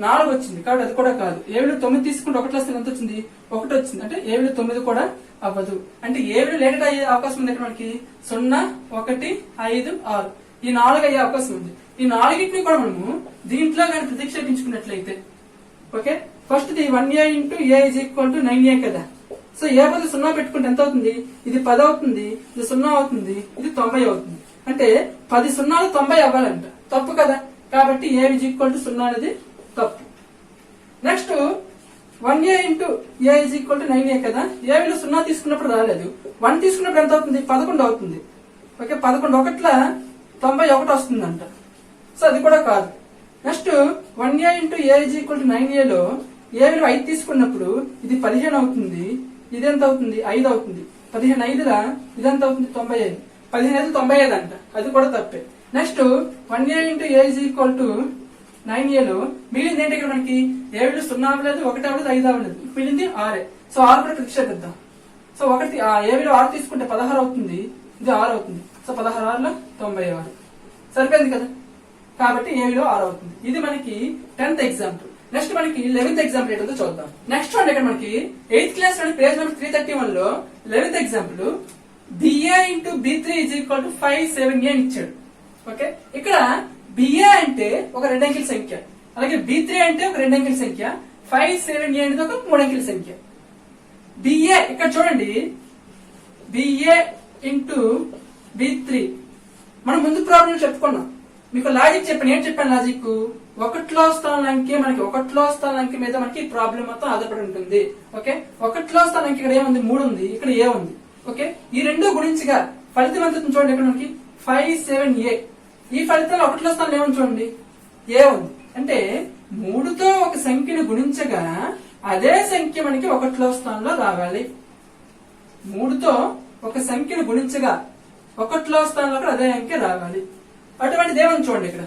4 వచ్చింది కాబట్టి అది కూడా కాదు. ఏ విలువ 9 తీసుకుంటే 1లో స్థానం ఎంత వచ్చింది? 1 వచ్చింది, అంటే ఏ విలువ 9 కూడా అవ్వదు. అంటే ఏ విలువ లేట్ అయ్యే అవకాశం ఉంది ఇక్కడ మనకి 0 1 5 6 ఈ 4 అయ్యే అవకాశం ఉంది. ఈ 4ని కూడా మనము దీంట్లో కానీ ప్రతిక్షేపించుకున్నట్లయితే, okay, first the 1a into a is equal to 9a కదా. సో ఏ బదులు 0 పెట్టుకుంటే ఎంత అవుతుంది? ఇది 10 అవుతుంది, ఇది 0 అవుతుంది, ఇది 90 అవుతుంది. అంటే 10 సున్నాలు 90 అవ్వాలంట. తప్పు కదా, కాబట్టి ఏ ఈజ్ ఈక్వల్ టు 0 అనేది తప్పు. Next 1a into A is equal to 9a కదా. ఏ విలువ 0 తీసుకున్నప్పుడు రాలేదు, 1 తీసుకున్నప్పుడు ఎంత అవుతుంది? 11 అవుతుంది. ఓకే, 11 ఒకట్ల 91 వస్తుందంట. సో అది కూడా కాదు. Next 1a into A is equal to 9aలో ఏ విలువ 5 తీసుకున్నప్పుడు ఇది 15 అవుతుంది, ఇది ఎంత అవుతుంది? 5 అవుతుంది. 15 5లా ఇదెంత అవుతుంది? 95. 15 5 95 అంట. అది కూడా తప్పే. Next 1a into A is equal to 9aలో మిగిలింది ఏంటి? ఇక్కడ మనకి ఏ విలువ 0 అవ్వలేదు, 1 అవ్వలేదు, 5 అవ్వలేదు, మిగిలింది 6. సో 6 కూడా ప్రతిక్షేపిద్దాం. సో ఒకటి ఏ విలువ 6 తీసుకుంటే 16 అవుతుంది, ఇది 6 అవుతుంది. సో 16 6లో 96 సరిపోయింది కదా. కాబట్టి ఏ విలువ 6 అవుతుంది. ఇది మనకి 10th ఎగ్జాంపుల్. నెక్స్ట్ మనకి 11th ఎగ్జాంపుల్ ఏంటో చూద్దాం. నెక్స్ట్ వన్ ఇక్కడ మనకి 8th క్లాస్ లోని పేజ్ నెంబర్ 331 లో 11th example BA into B3 is equal to 5 7a అని ఇచ్చాడు. ఓకే, ఇక్కడ BA అంటే ఒక 2 అంకెల సంఖ్య, అలాగే B3 అంటే ఒక 2 అంకెల సంఖ్య, 5 7a అనేది ఒక 3 అంకెల సంఖ్య. BA ఇక్కడ చూడండి, BA ఇంటూ B3 మనం ముందు ప్రాబ్లం చెప్పుకున్నాం. మీకు లాజిక్ చెప్పాను. ఏం చెప్పాను లాజిక్? ఒకటిలో స్థానం అంకె మనకి ఒకటిలో స్థానం అంకె మీద మనకి ప్రాబ్లం మొత్తం ఆధారపడి ఉంటుంది. ఓకే, ఒకటిలో స్థానం అంకె ఇక్కడ ఏముంది? 3 ఉంది, ఇక్కడ ఏ ఉంది. ఓకే, ఈ రెండు గుణించగా ఫలితం ఎంత చూడండి. ఇక్కడ మనకి 5 7a. ఈ ఫలితంలో ఒకటిలో స్థానం ఏముంది చూడండి? ఏ ఉంది. అంటే 3తో ఒక సంఖ్యను గుణించగా అదే సంఖ్య మనకి ఒకటిలో స్థానంలో రావాలి. 3తో ఒక సంఖ్యను గుణించగా ఒకటిలో స్థానంలో కూడా అదే అంకె రావాలి. అటువంటిది ఏమని చూడండి. ఇక్కడ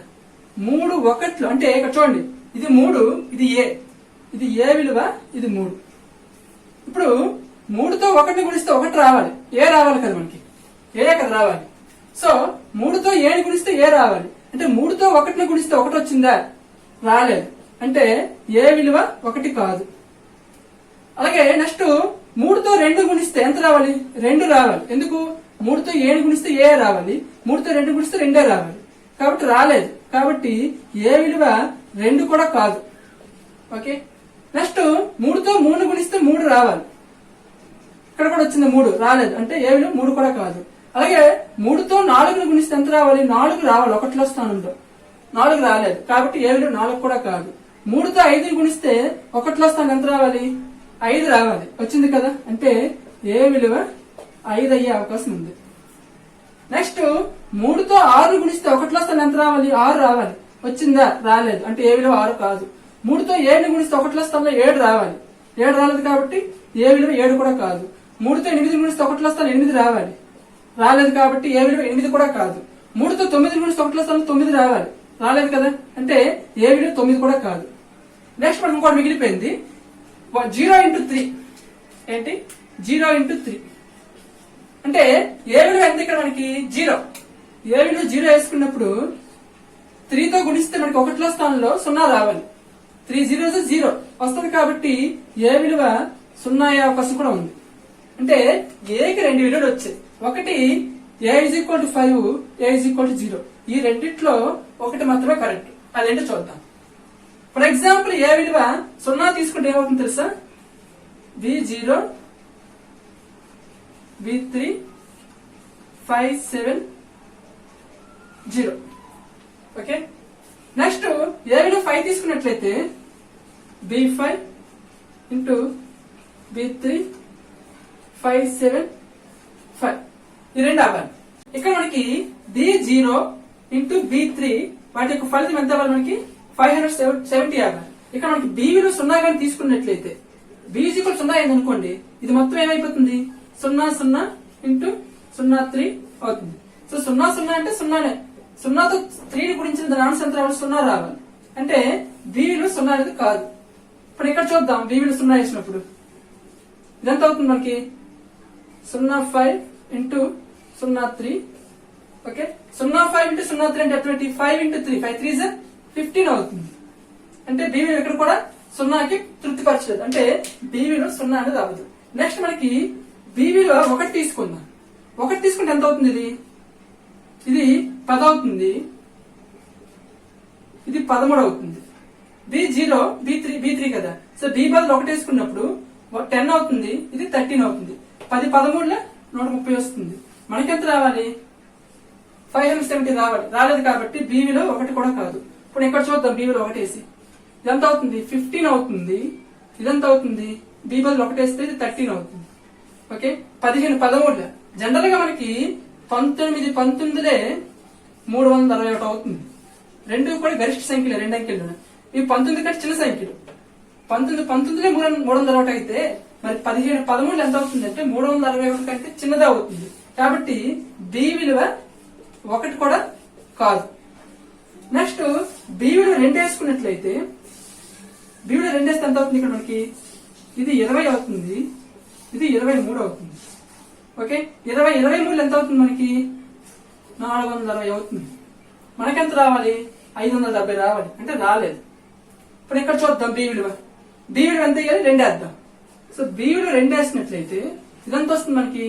3 1 అంటే ఇక్కడ చూడండి, ఇది 3, ఇది ఏ, ఇది ఏ విలువ, ఇది 3. ఇప్పుడు 3తో 1ని గుణిస్తే 1 రావాలి, ఏ రావాలి కదా మనకి, ఏ కదా రావాలి. సో 3తో ఏని గుణిస్తే ఏ రావాలి. అంటే 3తో 1ని గుణిస్తే 1 వచ్చిందా? రాలేదు. అంటే ఏ విలువ 1 కాదు. అలాగే నెక్స్ట్ 3తో 2 గుణిస్తే ఎంత రావాలి? 2 రావాలి. ఎందుకు? 3తో ఏని గుణిస్తే ఏ రావాలి, 3తో 2 గుణిస్తే 2 రావాలి. కాబట్టి రాలేదు. కాబట్టి ఏ విలువ 2 కూడా కాదు. ఓకే, నెక్స్ట్ 3తో 3 గుణిస్తే 3 రావాలి. ఇక్కడ కూడా వచ్చింది 3 రాలేదు. అంటే ఏ విలువ 3 కూడా కాదు. అలాగే 3తో 4ని గుణిస్తే ఎంత రావాలి? 4 రావాలి ఒకటిలో స్థానంలో. 4 రాలేదు. కాబట్టి ఏ విలువ 4 కూడా కాదు. 3తో 5ని గుణిస్తే ఒకటిలో స్థానం ఎంత రావాలి? 5 రావాలి. వచ్చింది కదా. అంటే ఏ విలువ 5 అయ్యే అవకాశం ఉంది. నెక్స్ట్ 3తో 6 గుణిస్తే ఒకటిలో స్థానం ఎంత రావాలి? 6 రావాలి. వచ్చిందా? రాలేదు. అంటే ఏ విలువ 6 కాదు. 3తో 7ని గుణిస్తే ఒకటిలో స్థానంలో 7 రావాలి. 7 రాలేదు. కాబట్టి ఏ విలువ 7 కూడా కాదు. 3తో 8ని గుణిస్తే ఒకటిలో స్థానం 8 రావాలి. రాలేదు. కాబట్టి ఏ విలువ 8 కూడా కాదు. 3తో 9ని గుణిస్తే ఒకటిలో స్థానం 9 రావాలి. రాలేదు కదా. అంటే ఏ విలువ 9 కూడా కాదు. నెక్స్ట్ మనకు ఇంకోటి మిగిలిపోయింది 0 ఇంటూ 3. ఏంటి? 0 ఇంటూ 3 అంటే ఏ విలువ ఎంత? ఇక్కడ మనకి 0. ఏ విలువ 0 వేసుకున్నప్పుడు 3తో గుణిస్తే మనకి ఒకటిలో స్థానంలో 0 రావాలి. 3 0 0 వస్తుంది. కాబట్టి ఏ విలువ 0 అయ్యే అవకాశం కూడా ఉంది. అంటే ఏకి 2 విలువలు వచ్చాయి. ఒకటి A is equal to 5, A is equal to 0. ఈ రెండిట్లో ఒకటి మాత్రమే కరెక్ట్. అదేంటో చూద్దాం. ఫర్ ఎగ్జాంపుల్ ఏ విలువ 0 తీసుకుంటే ఏమవుతుంది తెలుసా? B0 B3 5 7 0. ఓకే, నెక్స్ట్ ఏ విలువ 5 తీసుకున్నట్లయితే B5 ఇంటూ B3 5 7 5. ఈ రెండు అవ్వాలి. ఇక్కడ మనకి B0 ఇంటూ B3 వాటి యొక్క ఫలితం ఎంత అవ్వాలి? మనకి 570 అవ్వాలి. ఇక్కడ మనకి B విలువ 0 కానీ తీసుకున్నట్లయితే B 0 అయింది అనుకోండి, ఇది మొత్తం ఏమైపోతుంది? 0 0 ఇంటూ 0 3 అవుతుంది. సో 0 0 అంటే 0నే. 0తో 3ని గురించిన దాని ఆన్సర్ ఎంత రావాలి? 0 రావాలి. అంటే B విలువ 0 అనేది కాదు. ఇప్పుడు ఇక్కడ చూద్దాం. B విలువ 0 వేసినప్పుడు ఇదంతా అవుతుంది మనకి 0 5 ఇంటూ 0 3. ఓకే, 0 5 ఇంటూ 0 3 అంటే 5 ఇంటూ 3 5 3 15 అవుతుంది. అంటే B విలువ ఇక్కడ కూడా 0కి తృప్తిపరచలేదు. అంటే B విలువ 0 అనేది అవ్వదు. నెక్స్ట్ మనకి B విలువ 1 తీసుకుందాం. 1 తీసుకుంటే ఎంత అవుతుంది? ఇది 10 అవుతుంది, ఇది 13 అవుతుంది. B0 B3 కదా. సో B బదులు 1 వేసుకున్నప్పుడు 10 అవుతుంది, ఇది 13 అవుతుంది. 10 13 130 వస్తుంది. మనకెంత రావాలి? 570 రావాలి. రాలేదు కాబట్టి బి విలువ 1 కూడా కాదు. ఇప్పుడు ఇక్కడ చూద్దాం, బి విలువ 1 వేసి ఇదంత అవుతుంది 15 అవుతుంది. ఇదంత అవుతుంది, బి బదులు 1 వేస్తే ఇది 13 అవుతుంది. ఓకే, 15 13 జనరల్ గా మనకి 19 19 361 అవుతుంది. రెండు కూడా గరిష్ట సంఖ్యలే, రెండు అంకెలు. ఇవి 19 కంటే చిన్న సంఖ్యలు. 19 19 361 అయితే మరి 15 13 ఎంత అవుతుంది అంటే 361 కంటే చిన్నదే అవుతుంది. కాబట్టి బి విలువ 1 కూడా కాదు. నెక్స్ట్ బి విలువ 2 వేసుకున్నట్లయితే బి విలువ 2 వేస్తే ఎంత అవుతుంది? ఇక్కడ మనకి ఇది 20 అవుతుంది, ఇది 23 అవుతుంది. ఓకే, 20 23 ఎంత అవుతుంది? మనకి 460 అవుతుంది. మనకెంత రావాలి? 570 రావాలి. అంటే రాలేదు. ఇప్పుడు ఇక్కడ చూద్దాం, బి విలువ ఎంత వేయాలి? 2 వేద్దాం. సో బి విలువ 2 వేసినట్లయితే ఇదంతా వస్తుంది మనకి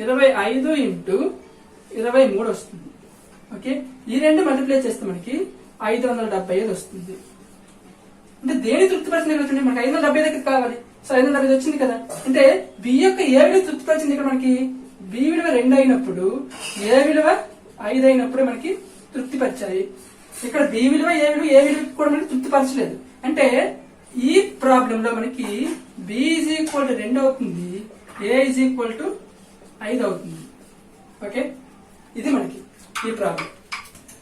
25 ఇంటూ 23 వస్తుంది. ఓకే, ఈ రెండు మల్టిప్లై చేస్తే మనకి 575 వస్తుంది. అంటే దేని తృప్తిపరిచింది? మనకి 570 దగ్గర కావాలి. సో 570 వచ్చింది కదా. అంటే బి యొక్క ఏ విలువ తృప్తిపరిచింది? ఇక్కడ మనకి బి విలువ 2 అయినప్పుడు ఏ విలువ 5 అయినప్పుడు మనకి తృప్తిపరిచాయి. ఇక్కడ బి విలువ ఏ విలువ కూడా మనకి తృప్తిపరచలేదు. అంటే ఈ ప్రాబ్లం లో మనకి బి ఈజ్ ఈక్వల్ టు 2 అవుతుంది, ఏ ఈజ్ ఈక్వల్ టు 5 అవుతుంది. ఓకే, ఇది మనకి ఈ ప్రాబ్లం.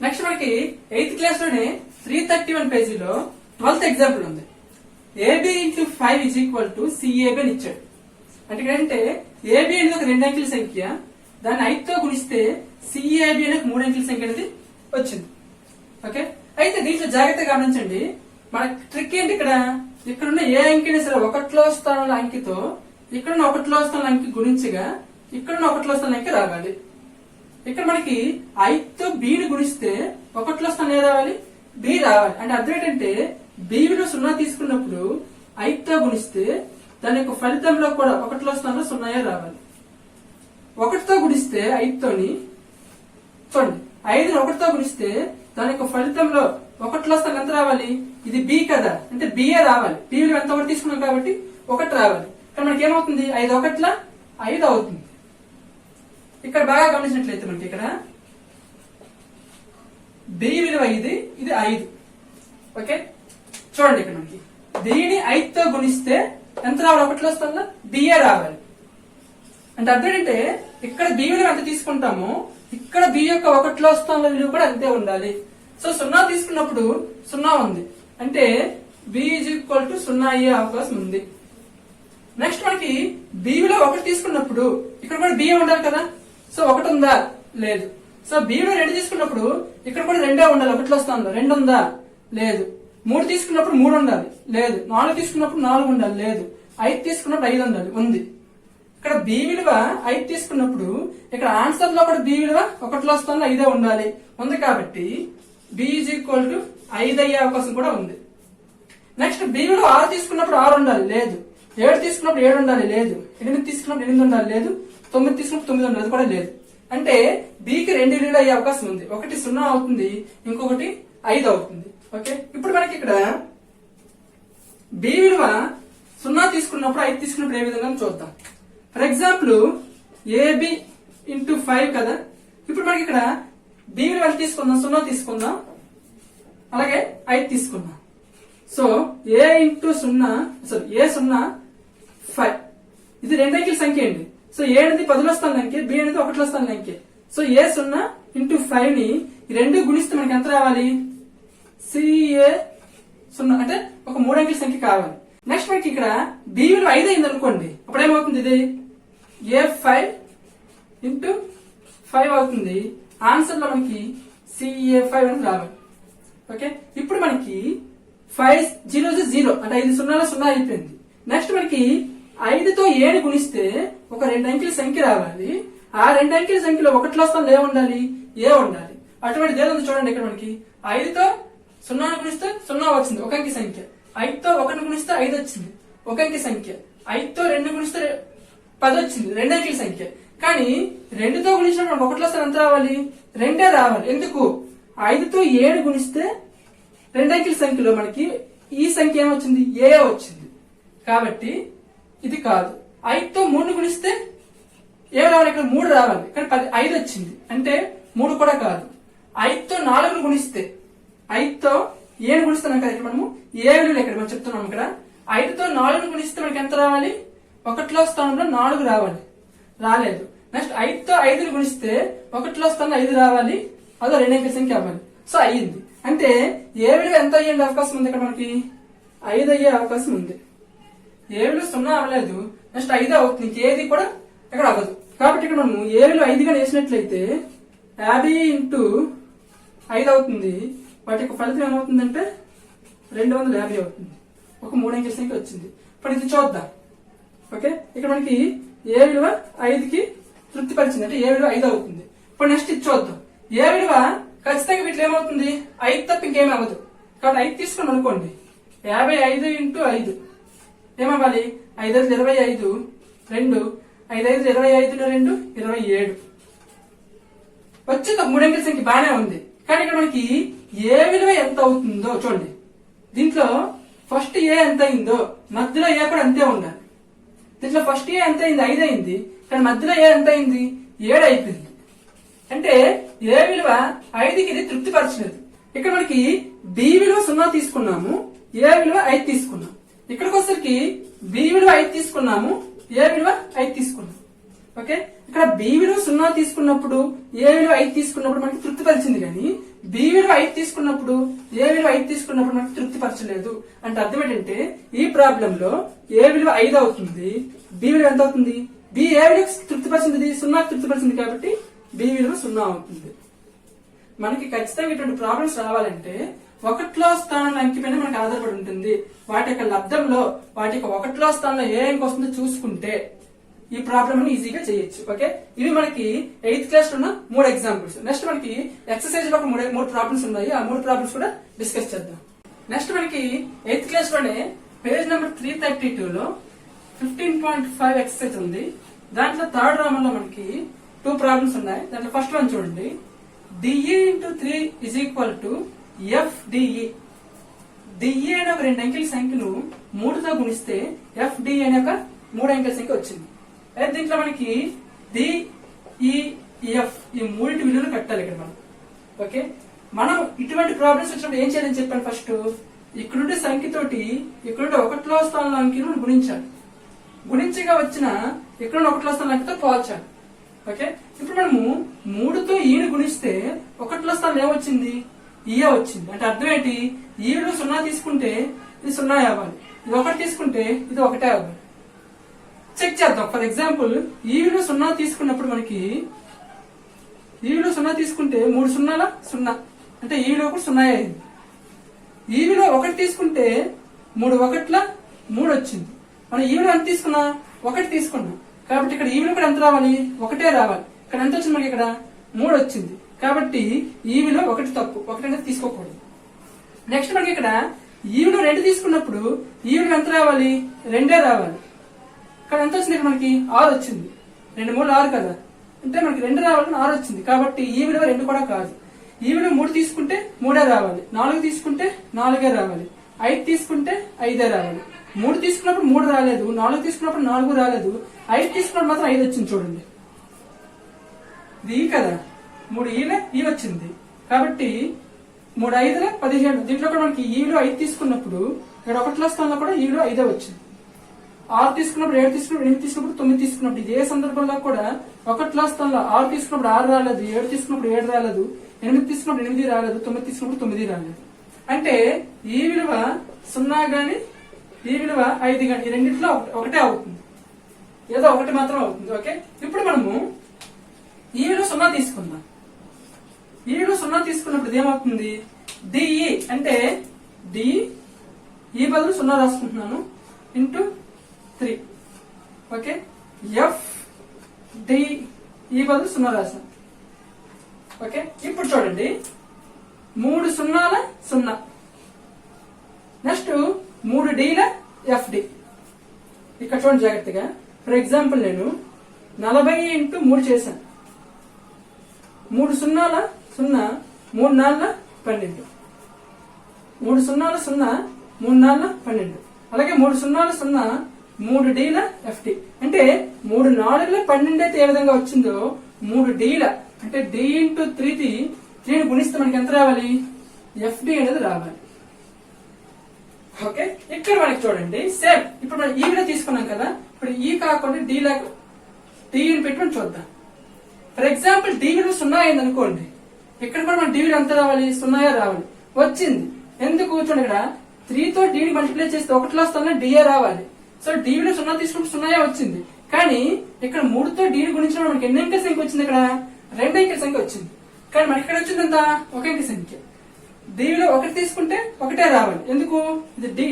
నెక్స్ట్ మనకి 8th క్లాస్ లోనే 331 పేజీలో 12th ఎగ్జాంపుల్ ఉంది. AB into 5 is equal to CAB అని ఇచ్చాడు. అంటే ఏంటంటే ఏబి అనేది ఒక 2 అంకెల సంఖ్య, దాన్ని 5తో గుణిస్తే సిఏబి అనే 3 అంకెల సంఖ్య అనేది వచ్చింది. ఓకే, అయితే దీంట్లో జాగ్రత్తగా గమనించండి. మన ట్రిక్ ఏంటి? ఇక్కడున్న ఏ అంకెని సరే 1లో స్థానాల అంకెతో ఇక్కడున్న 1లో స్థానాల అంకె గుణించగా ఇక్కడున్న 1లో స్థానాల అంకె రావాలి. ఇక్కడ మనకి 5తో బిని గుణిస్తే 1లో స్థానం ఏ రావాలి? బి రావాలి. అంటే అర్థం ఏంటంటే బి విలువ 0 తీసుకున్నప్పుడు 5తో గుణిస్తే దాని యొక్క ఫలితంలో కూడా 1లో స్థానంలో 0 రావాలి. 1తో గుణిస్తే 5తోని చూడండి, 5ని 1తో గుణిస్తే దాని యొక్క ఫలితంలో 1లో స్థానం ఎంత రావాలి? ఇది బి కదా, అంటే బిఏ రావాలి. బి విలువ ఎంత 1 తీసుకున్నాం కాబట్టి 1 రావాలి. కానీ మనకి ఏమవుతుంది? 5 1 5 అవుతుంది. ఇక్కడ బాగా గమనించినట్లయితే మనకి ఇక్కడ బి విలువ ఇది 5. ఓకే, చూడండి ఇక్కడ మనకి బిని 5తో గుణిస్తే ఎంత రావాలి? 1లో స్థానంలో బిఏ రావాలి. అంటే అర్థం ఏంటంటే ఇక్కడ బి విలువ ఎంత తీసుకుంటామో ఇక్కడ బి యొక్క 1లో స్థానంలో విలువ కూడా అంతే ఉండాలి. సో 0 తీసుకున్నప్పుడు 0 ఉంది, అంటే బి ఈజ్ ఈక్వల్ టు 0 అయ్యే అవకాశం ఉంది. నెక్స్ట్ మనకి బి విలువ 1 తీసుకున్నప్పుడు ఇక్కడ కూడా బిఏ ఉండాలి కదా. సో 1 ఉందా? లేదు. సో బి విలువ 2 తీసుకున్నప్పుడు ఇక్కడ కూడా 2 ఉండాలి. 1లో స్థానంలో 2 ఉందా? లేదు. 3 తీసుకున్నప్పుడు 3 ఉండాలి. లేదు. 4 తీసుకున్నప్పుడు 4 ఉండాలి. లేదు. 5 తీసుకున్నప్పుడు 5 ఉండాలి. ఉంది. ఇక్కడ బి విలువ 5 తీసుకున్నప్పుడు ఇక్కడ ఆన్సర్ లో కూడా బి విలువ 1లో స్థానంలో 5 ఉండాలి. ఉంది కాబట్టి బి ఈజ్ ఈక్వల్ టు 5 అయ్యే అవకాశం కూడా ఉంది. నెక్స్ట్ బి విలువ 6 తీసుకున్నప్పుడు 6 ఉండాలి. లేదు. 7 తీసుకున్నప్పుడు 7 ఉండాలి. లేదు. 8 తీసుకున్నప్పుడు 8 ఉండాలి. లేదు. 9 తీసుకున్నప్పుడు 9 ఉండాలి. అది కూడా లేదు. అంటే బికి 2 విలువలు అయ్యే అవకాశం ఉంది. ఒకటి 0 అవుతుంది, ఇంకొకటి 5 అవుతుంది. ఓకే, ఇప్పుడు మనకి ఇక్కడ బి విలువ 0 తీసుకున్నప్పుడు 5 తీసుకున్నప్పుడు ఏ విధంగా చూద్దాం. ఫర్ ఎగ్జాంపుల్ ఏబి ఇంటూ 5 కదా. ఇప్పుడు మనకి ఇక్కడ బి విలువ తీసుకుందాం, 0 తీసుకుందాం, అలాగే 5 తీసుకుందాం. సో ఏ ఇంటూ 0 ఏ 0 5 ఇది 2 అంకెల సంఖ్య అండి. సో ఏ అనేది 10లో స్థానం అంకె, బి అనేది 1లో స్థానం అంకె. సో ఏ 0 ఇంటూ 5 ని ఈ రెండు గుణిస్తే మనకి ఎంత రావాలి? సిఏ 0 అంటే ఒక 3 అంకెల సంఖ్య కావాలి. నెక్స్ట్ మనకి ఇక్కడ బి విలువ 5 అయింది అనుకోండి, అప్పుడు ఏమవుతుంది? ఇది ఏ 5 ఇంటూ 5 అవుతుంది. ఆన్సర్ లో మనకి సిఏ 5 అని రావాలి. ఓకే, ఇప్పుడు మనకి 5 0 0 అంటే 5 0లో 0 అయిపోయింది. నెక్స్ట్ మనకి 5తో ఏని గుణిస్తే ఒక 2 అంకెల సంఖ్య రావాలి. ఆ 2 అంకెల సంఖ్యలో 1లో స్థానంలో ఏ ఉండాలి? ఏ ఉండాలి. అటువంటిది ఏదో చూడండి. ఇక్కడ మనకి 5తో 0 గుణిస్తే 0 వచ్చింది, ఒక అంకె సంఖ్య. 5తో 1 గుణిస్తే 5 వచ్చింది, ఒక అంకె సంఖ్య. 5తో 2 గుణిస్తే 10 వచ్చింది, 2 అంకెల సంఖ్య. కానీ 2తో గుణించినప్పుడు 1లో స్థానం ఎంత రావాలి? 2 రావాలి. ఎందుకు? 5తో 7 గుణిస్తే 2 అంకెల సంఖ్యలో మనకి ఈ సంఖ్య ఏమొచ్చింది? ఏ వచ్చింది. కాబట్టి ఇది కాదు. 5తో 3ని గుణిస్తే ఏ రావాలి? ఇక్కడ 3 రావాలి, కానీ 5 వచ్చింది అంటే 3 కూడా కాదు. 5తో 4ని గుణిస్తే 5తో ఏను గుణిస్తున్నాం కదా, ఇక్కడ మనము ఏ విలువలు ఇక్కడ మనం చెప్తున్నాం. ఇక్కడ 5తో 4ని గుణిస్తే మనకి ఎంత రావాలి? 1లో స్థానంలో 4 రావాలి, రాలేదు. నెక్స్ట్ 5తో 5ని గుణిస్తే 1లో స్థానంలో 5 రావాలి, అదో 2 అంకెల సంఖ్య అవ్వాలి. సో అయ్యింది. అంటే ఏ విలువ ఎంత అయ్యే అవకాశం ఉంది? ఇక్కడ మనకి 5 అయ్యే అవకాశం ఉంది. ఏ విలువ 0 అవ్వలేదు, నెక్స్ట్ 5 అవుతుంది, ఇంకేది కూడా ఇక్కడ అవ్వదు. కాబట్టి ఇక్కడ మనము ఏ విలువ 5గా వేసినట్లయితే 50 ఇంటూ 5 అవుతుంది. వాటి యొక్క ఫలితం ఏమవుతుందంటే 250 అవుతుంది. ఒక 3 అంకెల సంఖ్య వచ్చింది. ఇప్పుడు ఇది చూద్దాం. ఓకే, ఇక్కడ మనకి ఏ విలువ 5కి తృప్తిపరిచింది అంటే ఏ విలువ 5 అవుతుంది. ఇప్పుడు నెక్స్ట్ ఇది చూద్దాం. ఏ విలువ ఖచ్చితంగా వీటిలో ఏమవుతుంది? 5 తప్ప ఇంకేమీ అవ్వదు. కాబట్టి 5 తీసుకున్నాం అనుకోండి, 55 ఇంటూ 5 ఏమవ్వాలి? 5 5 25, 2 5 5 25 2 27 వచ్చింది. 3 అంకెల సంఖ్య బాగానే ఉంది. కానీ ఇక్కడ మనకి ఏ విలువ ఎంత అవుతుందో చూడండి. దీంట్లో ఫస్ట్ ఏ ఎంత అయిందో మధ్యలో ఏ కూడా అంతే ఉండాలి. దీంట్లో ఫస్ట్ ఏ ఎంత అయింది? 5 అయింది, కానీ మధ్యలో ఏ ఎంత అయింది? 7 అయిపోయింది. అంటే ఏ విలువ 5కి ఇది తృప్తిపరచలేదు. ఇక్కడ మనకి బి విలువ 0 తీసుకున్నాము, ఏ విలువ 5 తీసుకున్నాం. ఇక్కడికి వచ్చరికి బి విలువ 5 తీసుకున్నాము, ఏ విలువ 5 తీసుకున్నాం. ఓకే, ఇక్కడ బి విలువ 0 తీసుకున్నప్పుడు ఏ విలువ 5 తీసుకున్నప్పుడు మనకి తృప్తిపరిచింది, కానీ బి విలువ 5 తీసుకున్నప్పుడు ఏ విలువ 5 తీసుకున్నప్పుడు మనకి తృప్తిపరచలేదు. అంటే అర్థం ఏంటంటే ఈ ప్రాబ్లం లో ఏ విలువ 5 అవుతుంది, బి విలువ ఎంత అవుతుంది? బి ఏ విలువ తృప్తిపరిచింది? 0 తృప్తిపరిచింది, కాబట్టి బి విలువ 0 అవుతుంది. మనకి ఖచ్చితంగా ఇటువంటి ప్రాబ్లమ్స్ రావాలంటే 1లో స్థానంలో అంకె పైన మనకు ఆధారపడి ఉంటుంది. వాటి యొక్క లబ్ధంలో వాటి యొక్క 1లో స్థానంలో ఏ అంకె వస్తుందో చూసుకుంటే ఈ ప్రాబ్లమ్ ని ఈజీగా చేయొచ్చు. ఓకే, ఇవి మనకి 8th క్లాస్ లో ఉన్న 3 ఎగ్జాంపుల్స్. నెక్స్ట్ మనకి ఎక్సర్సైజ్ లో ఒక 3 ప్రాబ్లమ్స్ ఉన్నాయి. ఆ 3 ప్రాబ్లమ్స్ కూడా డిస్కస్ చేద్దాం. నెక్స్ట్ మనకి 8th క్లాస్ లోనే పేజ్ నెంబర్ 332 లో 15.5 ఎక్సర్సైజ్ ఉంది. దాంట్లో థర్డ్ రోమన్ లో మనకి 2 ప్రాబ్లమ్స్ ఉన్నాయి. దాంట్లో ఫస్ట్ వన్ చూడండి. D E into 3 is equal to F D E. D E అనే ఒక 2 అంకెల సంఖ్యను 3తో గుణిస్తే ఎఫ్డిఈ అనే ఒక 3 అంకెల సంఖ్య వచ్చింది. అయితే దీంట్లో మనకి డిఈఎఫ్ ఈ 3 విలువలు కట్టాలి ఇక్కడ మనం. ఓకే, మనం ఇటువంటి ప్రాబ్లమ్స్ వచ్చినప్పుడు ఏం చేయాలని చెప్పాను? ఫస్ట్ ఇక్కడుండే సంఖ్యతోటి ఇక్కడుండే 1లో స్థానంలో అంకెను గుణించాలి. గుణించగా వచ్చిన ఇక్కడ 1లో స్థానంలో అంకెతో పోల్చాలి. ఓకే, ఇప్పుడు మనము 3తో ఈని గుణిస్తే 1లో స్థానంలో ఏమొచ్చింది? ఈఏ వచ్చింది. అంటే అర్థం ఏంటి? ఈ విలువ 0 తీసుకుంటే ఇది 0 అవ్వాలి, ఇది 1 తీసుకుంటే ఇది 1 అవ్వాలి. చెక్ చేద్దాం. ఫర్ ఎగ్జాంపుల్ ఈ విలువ 0 తీసుకున్నప్పుడు మనకి ఈ విలువ 0 తీసుకుంటే 3 సున్నాల 0 అంటే ఈ విలువ కూడా 0 అయింది. ఈ విలువ 1 తీసుకుంటే 3 1ల 3 వచ్చింది. మనం ఈ విలువ ఎంత తీసుకున్నా? 1 తీసుకున్నాం. కాబట్టి ఇక్కడ ఈ విలువ కూడా ఎంత రావాలి? 1 రావాలి. ఇక్కడ ఎంత వచ్చింది? మనకి ఇక్కడ 3 వచ్చింది. కాబట్టి ఈ విలువ 1 తప్పు, 1 అనేది తీసుకోకూడదు. నెక్స్ట్ మనకి ఇక్కడ ఈ విలువ 2 తీసుకున్నప్పుడు ఈ విలువ ఎంత రావాలి? 2 రావాలి. ఇక్కడ ఎంత వచ్చింది? ఇక్కడ మనకి 6 వచ్చింది. 2 3 6 కదా, అంటే మనకి 2 రావాలని 6 వచ్చింది. కాబట్టి ఈ విలువ 2 కూడా కాదు. ఈ విలువ 3 తీసుకుంటే 3 రావాలి, 4 తీసుకుంటే 4 రావాలి, 5 తీసుకుంటే 5 రావాలి. 3 తీసుకున్నప్పుడు 3 రాలేదు, 4 తీసుకున్నప్పుడు 4 రాలేదు, 5 తీసుకున్నప్పుడు మాత్రం 5 వచ్చింది. చూడండి, ఇది ఈ కదా, 3 ఈ వచ్చింది. కాబట్టి 3 5 17. దీంట్లో కూడా మనకి ఈ విలువ 5 తీసుకున్నప్పుడు ఇక్కడ 1లో స్థానంలో కూడా ఈ విలువ 5 వచ్చింది. 6 తీసుకున్నప్పుడు 7 తీసుకున్నప్పుడు 8 తీసుకున్నప్పుడు 9 తీసుకున్నప్పుడు ఇది ఏ సందర్భంలో కూడా 1లో స్థానంలో 6 తీసుకున్నప్పుడు 6 రాలేదు, 7 తీసుకున్నప్పుడు 7 రాలేదు, 8 తీసుకున్నప్పుడు 8 రాలేదు, 9 తీసుకున్నప్పుడు 9 రాలేదు. అంటే ఈ విలువ 0 గాని ఈ విలువ 5 గాని ఈ రెండింటిలో 1 అవుతుంది, ఏదో 1 మాత్రం అవుతుంది. ఓకే, ఇప్పుడు మనము ఈ విలువ 0 తీసుకుందాం. ఈ విలువ 0 తీసుకున్నప్పుడు ఇది ఏమవుతుంది? డిఈ అంటే ఈ బదులు 0 రాసుకుంటున్నాను ఇంటూ 3. ఓకే, ఎఫ్ డి ఈ బదులు 0 రాసాను. ఓకే, ఇప్పుడు చూడండి 3 సున్నాల 0, నెక్స్ట్ 3 డీల ఎఫ్డి. ఇక్కడ చూడండి జాగ్రత్తగా. ఫర్ ఎగ్జాంపుల్ నేను 40 ఇంటూ 3 చేశాను. 3 సున్నాల 0, 3 4 12, 3 సున్నాల 0, 3 4 12. అలాగే 3 సున్నాల 0, 3 డీల ఎఫ్టీ అంటే 3 4ల 12 అయితే ఏ విధంగా వచ్చిందో 3 డీల అంటే డి ఇంటూ 3ని గుణిస్తే మనకి ఎంత రావాలి ఎఫ్డి అనేది రావాలి. ఓకే, ఇక్కడ మనకి చూడండి సేమ్ ఇప్పుడు మనం ఈ విధంగా తీసుకున్నాం కదా, ఇప్పుడు ఈ కాకుండా డి లాగా డిని పెట్టి మనం చూద్దాం. ఫర్ ఎగ్జాంపుల్ డి విలువ 0 అయింది అనుకోండి, ఇక్కడ కూడా మన డి విలువ ఎంత రావాలి 0 రావాలి. వచ్చింది ఎందుకు చూడండి, ఇక్కడ 3తో డిని మల్టిప్లై చేస్తే 1లో వస్తున్నా డిఏ రావాలి. సో డి విలువ 0 తీసుకుంటే 0 వచ్చింది. కానీ ఇక్కడ 3తో డిని గుణించిన మనకి ఎన్ని అంకెల సంఖ్య వచ్చింది, ఇక్కడ 2 అంకెల సంఖ్య వచ్చింది. కానీ మనకి ఇక్కడ వచ్చింది ఎంత 1 అంకెల సంఖ్య. డి విలువ 1 తీసుకుంటే 1 రావాలి. ఎందుకు ఇది డి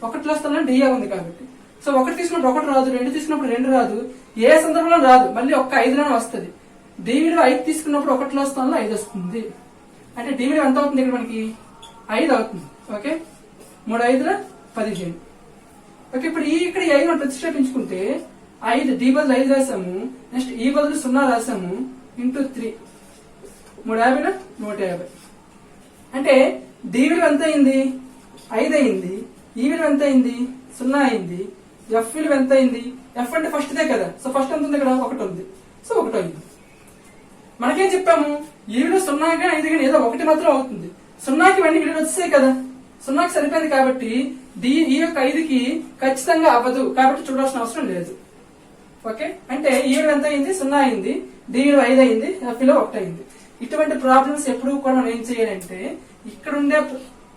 1లో వస్తున్నా డిఏ ఉంది కాబట్టి. సో 1 తీసుకున్నప్పుడు 1 రాదు, 2 తీసుకున్నప్పుడు 2 రాదు, ఏ సందర్భంలో రాదు, మళ్ళీ 5లోనే వస్తుంది. డి విలువ 5 తీసుకున్నప్పుడు 1లో వస్తున్నా 5 వస్తుంది. అంటే డి విలువ ఎంత అవుతుంది ఇక్కడ మనకి 5 అవుతుంది. ఓకే, 3 5 15. ఓకే, ఇప్పుడు ఇక్కడ ఈ 5 ప్రతిష్టాపించుకుంటే 5 డి బదులు 5 రాసాము, నెక్స్ట్ ఈ బదులు 0 రాసాము ఇంటూ 3 350 150. అంటే డి విలువ ఎంత అయింది 5 అయింది, ఈ విలువ ఎంత అయింది 0 అయింది, ఎఫ్ విలువ ఎంత అయింది, ఎఫ్ అంటే ఫస్ట్ దే కదా, సో ఫస్ట్ ఎంత ఉంది ఇక్కడ 1 ఉంది, సో 1 అయింది. మనకేం చెప్పాము ఈ విలువ 0 కానీ 5 కానీ ఏదో 1 మాత్రం అవుతుంది. 0కి ఇవన్నీ విలువలు వచ్చాయి కదా, 0కి సరిపోయింది కాబట్టి ఈ యొక్క 5కి ఖచ్చితంగా అవ్వదు కాబట్టి చూడాల్సిన అవసరం లేదు. ఓకే, అంటే ఈ విలువ ఎంత అయింది 0 అయింది, డి విలువ 5 అయింది, ఎఫ్ విలువ 1 అయింది. ఇటువంటి ప్రాబ్లమ్స్ ఎప్పుడు కూడా మనం ఏం చేయాలంటే ఇక్కడ ఉండే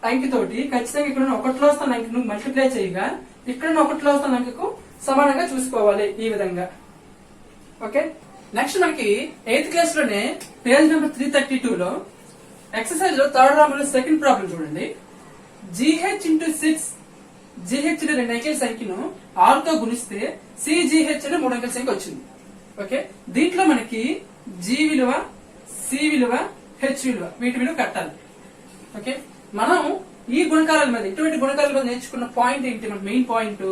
అంకెతోటి ఖచ్చితంగా ఇక్కడ 1లో వస్తున్న అంకెను మల్టిప్లై చేయగా ఇక్కడ 1లో వస్తున్న అంకెకు సమానంగా చూసుకోవాలి ఈ విధంగా. ఓకే, నెక్స్ట్ మనకి 8th క్లాస్ లోనే పేజ్ నెంబర్ 332లో ఎక్సర్సైజ్ లో థర్డ్ రామ్ లో సెకండ్ ప్రాబ్లం చూడండి. GH ఇంటూ 6 GH అనే 2 అంకెల సంఖ్యను R తో గుణిస్తే CGH అనే 3 అంకెల సంఖ్య వచ్చింది. ఓకే, దీంట్లో మనకి G విలువ, C విలువ, H విలువ వీటి విలువ కట్టాలి. ఓకే, మనం ఈ గుణకారాల మీద ఇటువంటి గుణకారాల మీద నేర్చుకున్న పాయింట్ ఏంటి, మన మెయిన్ పాయింట్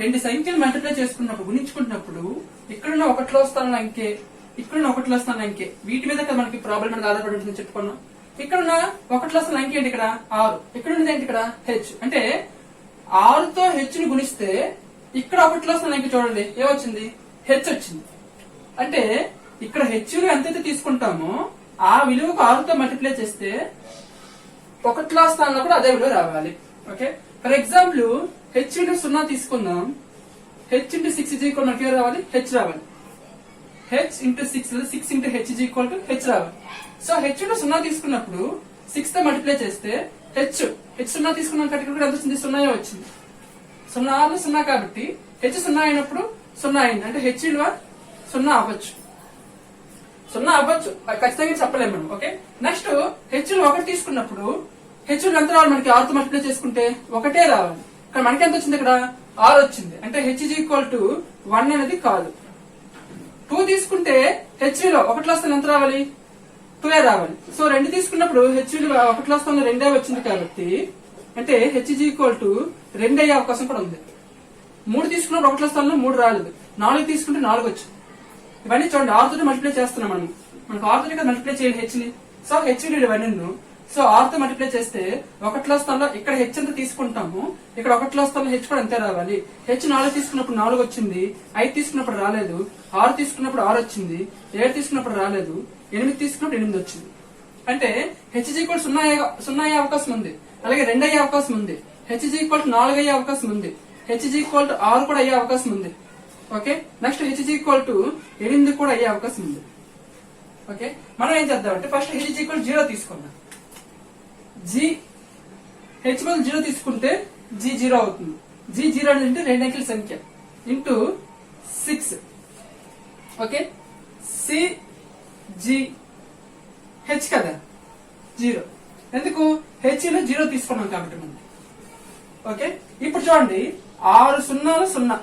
2 సంఖ్యలు మల్టిప్లై చేసుకున్నప్పుడు గుణించుకుంటున్నప్పుడు ఇక్కడున్న 1లో వస్తున్న అంకె, ఇక్కడున్న 1లో వస్తున్న అంకె వీటి మీద కదా మనకి ప్రాబ్లం అనేది ఆధారపడి ఉంటుందని చెప్పుకున్నాం. ఇక్కడున్న 1లో వస్తున్న అంకె ఏంటి ఇక్కడ R, ఇక్కడ ఉన్నది ఏంటి ఇక్కడ H. అంటే R తో H ని గుణిస్తే ఇక్కడ 1లో వస్తున్న అంకె చూడండి ఏమొచ్చింది H వచ్చింది. అంటే ఇక్కడ H విలువ ఎంతైతే తీసుకుంటామో ఆ విలువకు R తో మల్టిప్లై చేస్తే 1లో స్థానంలో కూడా అదే విలువ రావాలి. ఓకే, ఫర్ ఎగ్జాంపుల్ H విలువ 0 తీసుకుందాం. H ఇంటూ 6 మనకి రావాలి H రావాలి. H into 6 6 into H H రావాలి. సో H విలువ 0 తీసుకున్నప్పుడు 6 తో మల్టిప్లై చేస్తే H 0 తీసుకున్నాం కాబట్టి ఇక్కడ ఎంత వచ్చింది 0 వచ్చింది. 0 0 కాబట్టి H 0 అయినప్పుడు 0 అయింది. అంటే H విలువ 0 అవ్వచ్చు, 0 అవ్వచ్చు ఖచ్చితంగా చెప్పలేము మనం. ఓకే, నెక్స్ట్ H విలువ 1 తీసుకున్నప్పుడు H విలువ ఎంత రావాలి మనకి R తో మల్టిప్లై చేసుకుంటే 1 రావాలి. ఇక్కడ మనకి ఎంత వచ్చింది ఇక్కడ R వచ్చింది. అంటే H = 1 అనేది కాదు. 2 తీసుకుంటే H విలువ 1లో వస్తే ఎంత రావాలి 2 రావాలి. సో 2 తీసుకున్నప్పుడు H విలువ 1లో వస్తే 2 వచ్చింది కాబట్టి అంటే H = 2 అయ్యే అవకాశం కూడా ఉంది. 3 తీసుకున్నప్పుడు 1లో వస్తే 3 రాలేదు, 4 తీసుకుంటే 4 వచ్చింది. ఇవన్నీ చూడండి R తో మల్టిప్లై చేస్తున్నాం మనం, మనకు R తో మల్టిప్లై చేయాలి H ని. సో H విలువ ఇవన్నీ సో R తో మల్టిప్లై చేస్తే 1లో స్థానంలో ఇక్కడ H ఎంత తీసుకుంటాము, ఇక్కడ 1లో స్థానంలో H కూడా అంతే రావాలి. H 4 తీసుకున్నప్పుడు 4 వచ్చింది, 5 తీసుకున్నప్పుడు రాలేదు, 6 తీసుకున్నప్పుడు 6 వచ్చింది, 7 తీసుకున్నప్పుడు రాలేదు, 8 తీసుకున్నప్పుడు 8 వచ్చింది. అంటే H = 0 అయ్యే అవకాశం ఉంది, అలాగే 2 అయ్యే అవకాశం ఉంది, H = 4 అయ్యే అవకాశం ఉంది, H = 6 కూడా అయ్యే అవకాశం ఉంది. ఓకే, నెక్స్ట్ H = 8 కూడా అయ్యే అవకాశం ఉంది. ఓకే, మనం ఏం చేద్దామంటే ఫస్ట్ H = 0 తీసుకుందాం. H బదులు 0 తీసుకుంటే G 0 అవుతుంది. G 0 అంటే 2 అంకెల సంఖ్య into 6. Okay, C G H కదా 0, ఎందుకు H లో 0 తీసుకున్నాం కాబట్టి మనం. ఓకే, ఇప్పుడు చూడండి 6 0 0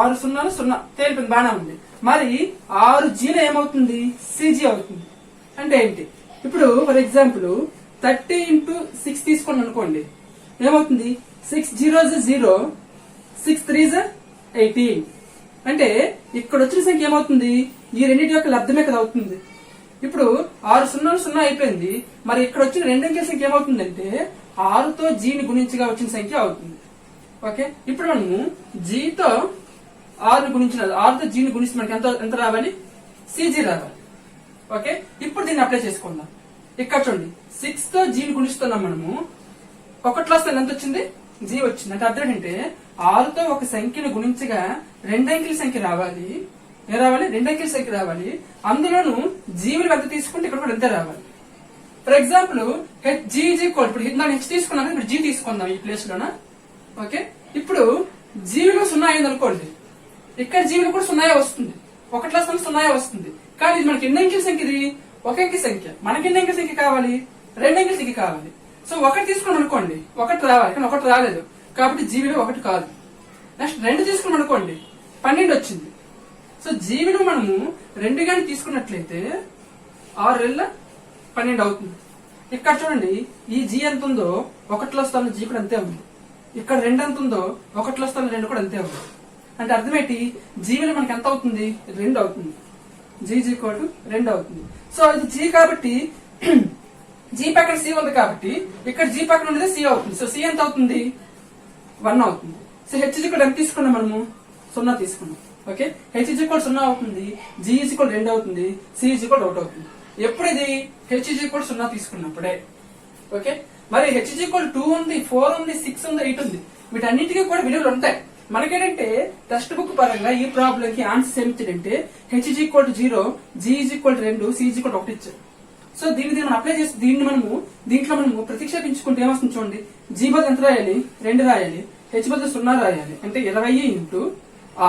6 0 0 తేలిపోయింది, బాగా ఉంది. మరి 6G లో ఏమవుతుంది CG అవుతుంది. అంటే ఏంటి, ఇప్పుడు ఫర్ ఎగ్జాంపుల్ 30 ఇంటూ 6 తీసుకోండి అనుకోండి ఏమవుతుంది 6 0s 0, 6 3s 18. అంటే ఇక్కడ వచ్చిన సంఖ్య ఏమవుతుంది ఈ రెండింటి యొక్క లబ్ధమే కదా అవుతుంది. ఇప్పుడు 6 0 0 అయిపోయింది, మరి ఇక్కడ వచ్చిన 2 అంకెల సంఖ్య ఏమవుతుందంటే 6తో G ని గుణించగా వచ్చిన సంఖ్య అవుతుంది. ఓకే, ఇప్పుడు మనము జీతో ఆర్ని గుణించిన ఆర్తో జీని గుణిస్తే మనకి ఎంత రావాలి? సిజీ రావాలి. ఓకే, ఇప్పుడు దీన్ని అప్లై చేసుకుందాం. ఇక్కడ చూడండి, 6 తో జీని గుణిస్తున్నాం మనము. ఒకటిలో వస్తే ఎంత వచ్చింది? జీ వచ్చింది. అంటే అర్థం ఏంటంటే 6తో ఒక సంఖ్యను గుణించగా 2 అంకెల సంఖ్య రావాలి. ఏ రావాలి? 2 అంకెల సంఖ్య రావాలి. అందులోను జీవులు ఎంత తీసుకుంటే ఇక్కడ కూడా ఎంత రావాలి. ఫర్ ఎగ్జాంపుల్ జీ ఇప్పుడు హెచ్ తీసుకున్నాను, ఇప్పుడు జీ తీసుకుందాం ఈ ప్లేస్ లోన. ఓకే, ఇప్పుడు జీవిలో 0 అయింది అనుకోండి, ఇక్కడ జీవిలో కూడా 0 వస్తుంది. ఒకటిలో వస్తుంది 0 వస్తుంది. కానీ ఇది మనకి ఎన్ని అంకెల సంఖ్య? ఇది ఒక అంకె సంఖ్య. మనకి ఎన్ని అంకెల సంఖ్య కావాలి? 2 అంకెల సంఖ్య కావాలి. సో 1 తీసుకున్నాం అనుకోండి, 1 రావాలి, కానీ 1 రాలేదు కాబట్టి జీవిలో 1 కాదు. నెక్స్ట్ 2 తీసుకున్నాం అనుకోండి, 12 వచ్చింది. సో జీవిలో మనము 2 గాని తీసుకున్నట్లయితే 6 12 అవుతుంది. ఇక్కడ చూడండి, ఈ జీ ఎంత ఉందో 1లో స్థానం జీ కూడా అంతే ఉంది. ఇక్కడ 2 ఎంత ఉందో 1లో స్థానం 2 కూడా అంతే ఉంది. అంటే అర్థమేంటి? జీవిలో మనకి ఎంత అవుతుంది? 2 అవుతుంది. జీ కోటు 2 అవుతుంది. సో ఇది జీ కాబట్టి జీ పక్కన సి ఉంది కాబట్టి ఇక్కడ జీ పక్కన ఉండేది సి అవుతుంది. సో సి ఎంత అవుతుంది? 1 అవుతుంది. సో హెచ్ కూడా ఎంత తీసుకున్నాం మనము? 0 తీసుకున్నాం. ఓకే, హెచ్ 0 అవుతుంది, జీ 2 అవుతుంది, సి 1 అవుతుంది. ఎప్పుడు ఇది? హెచ్ 0 తీసుకున్నప్పుడే. ఓకే, మరి హెచ్ 2 ఉంది, 4 ఉంది, 6 ఉంది, 8 ఉంది. వీటన్నిటికీ కూడా విలువలు ఉంటాయి. మనకేంటంటే టెక్స్ట్ బుక్ పరంగా ఈ ప్రాబ్లం కి ఆన్సర్ ఏమిటంటే హెచ్ 0, జీ 2, సి 1 ఇచ్చారు. సో దీన్ని మనం అప్లై చేసి దీంట్లో మనము ప్రతిక్షేపించుకుంటే ఏమొస్తుంది చూడండి. జీ బదులు ఎంత రాయాలి? 2 రాయాలి. హెచ్ బదులు 0 రాయాలి. అంటే 20 ఇంటూ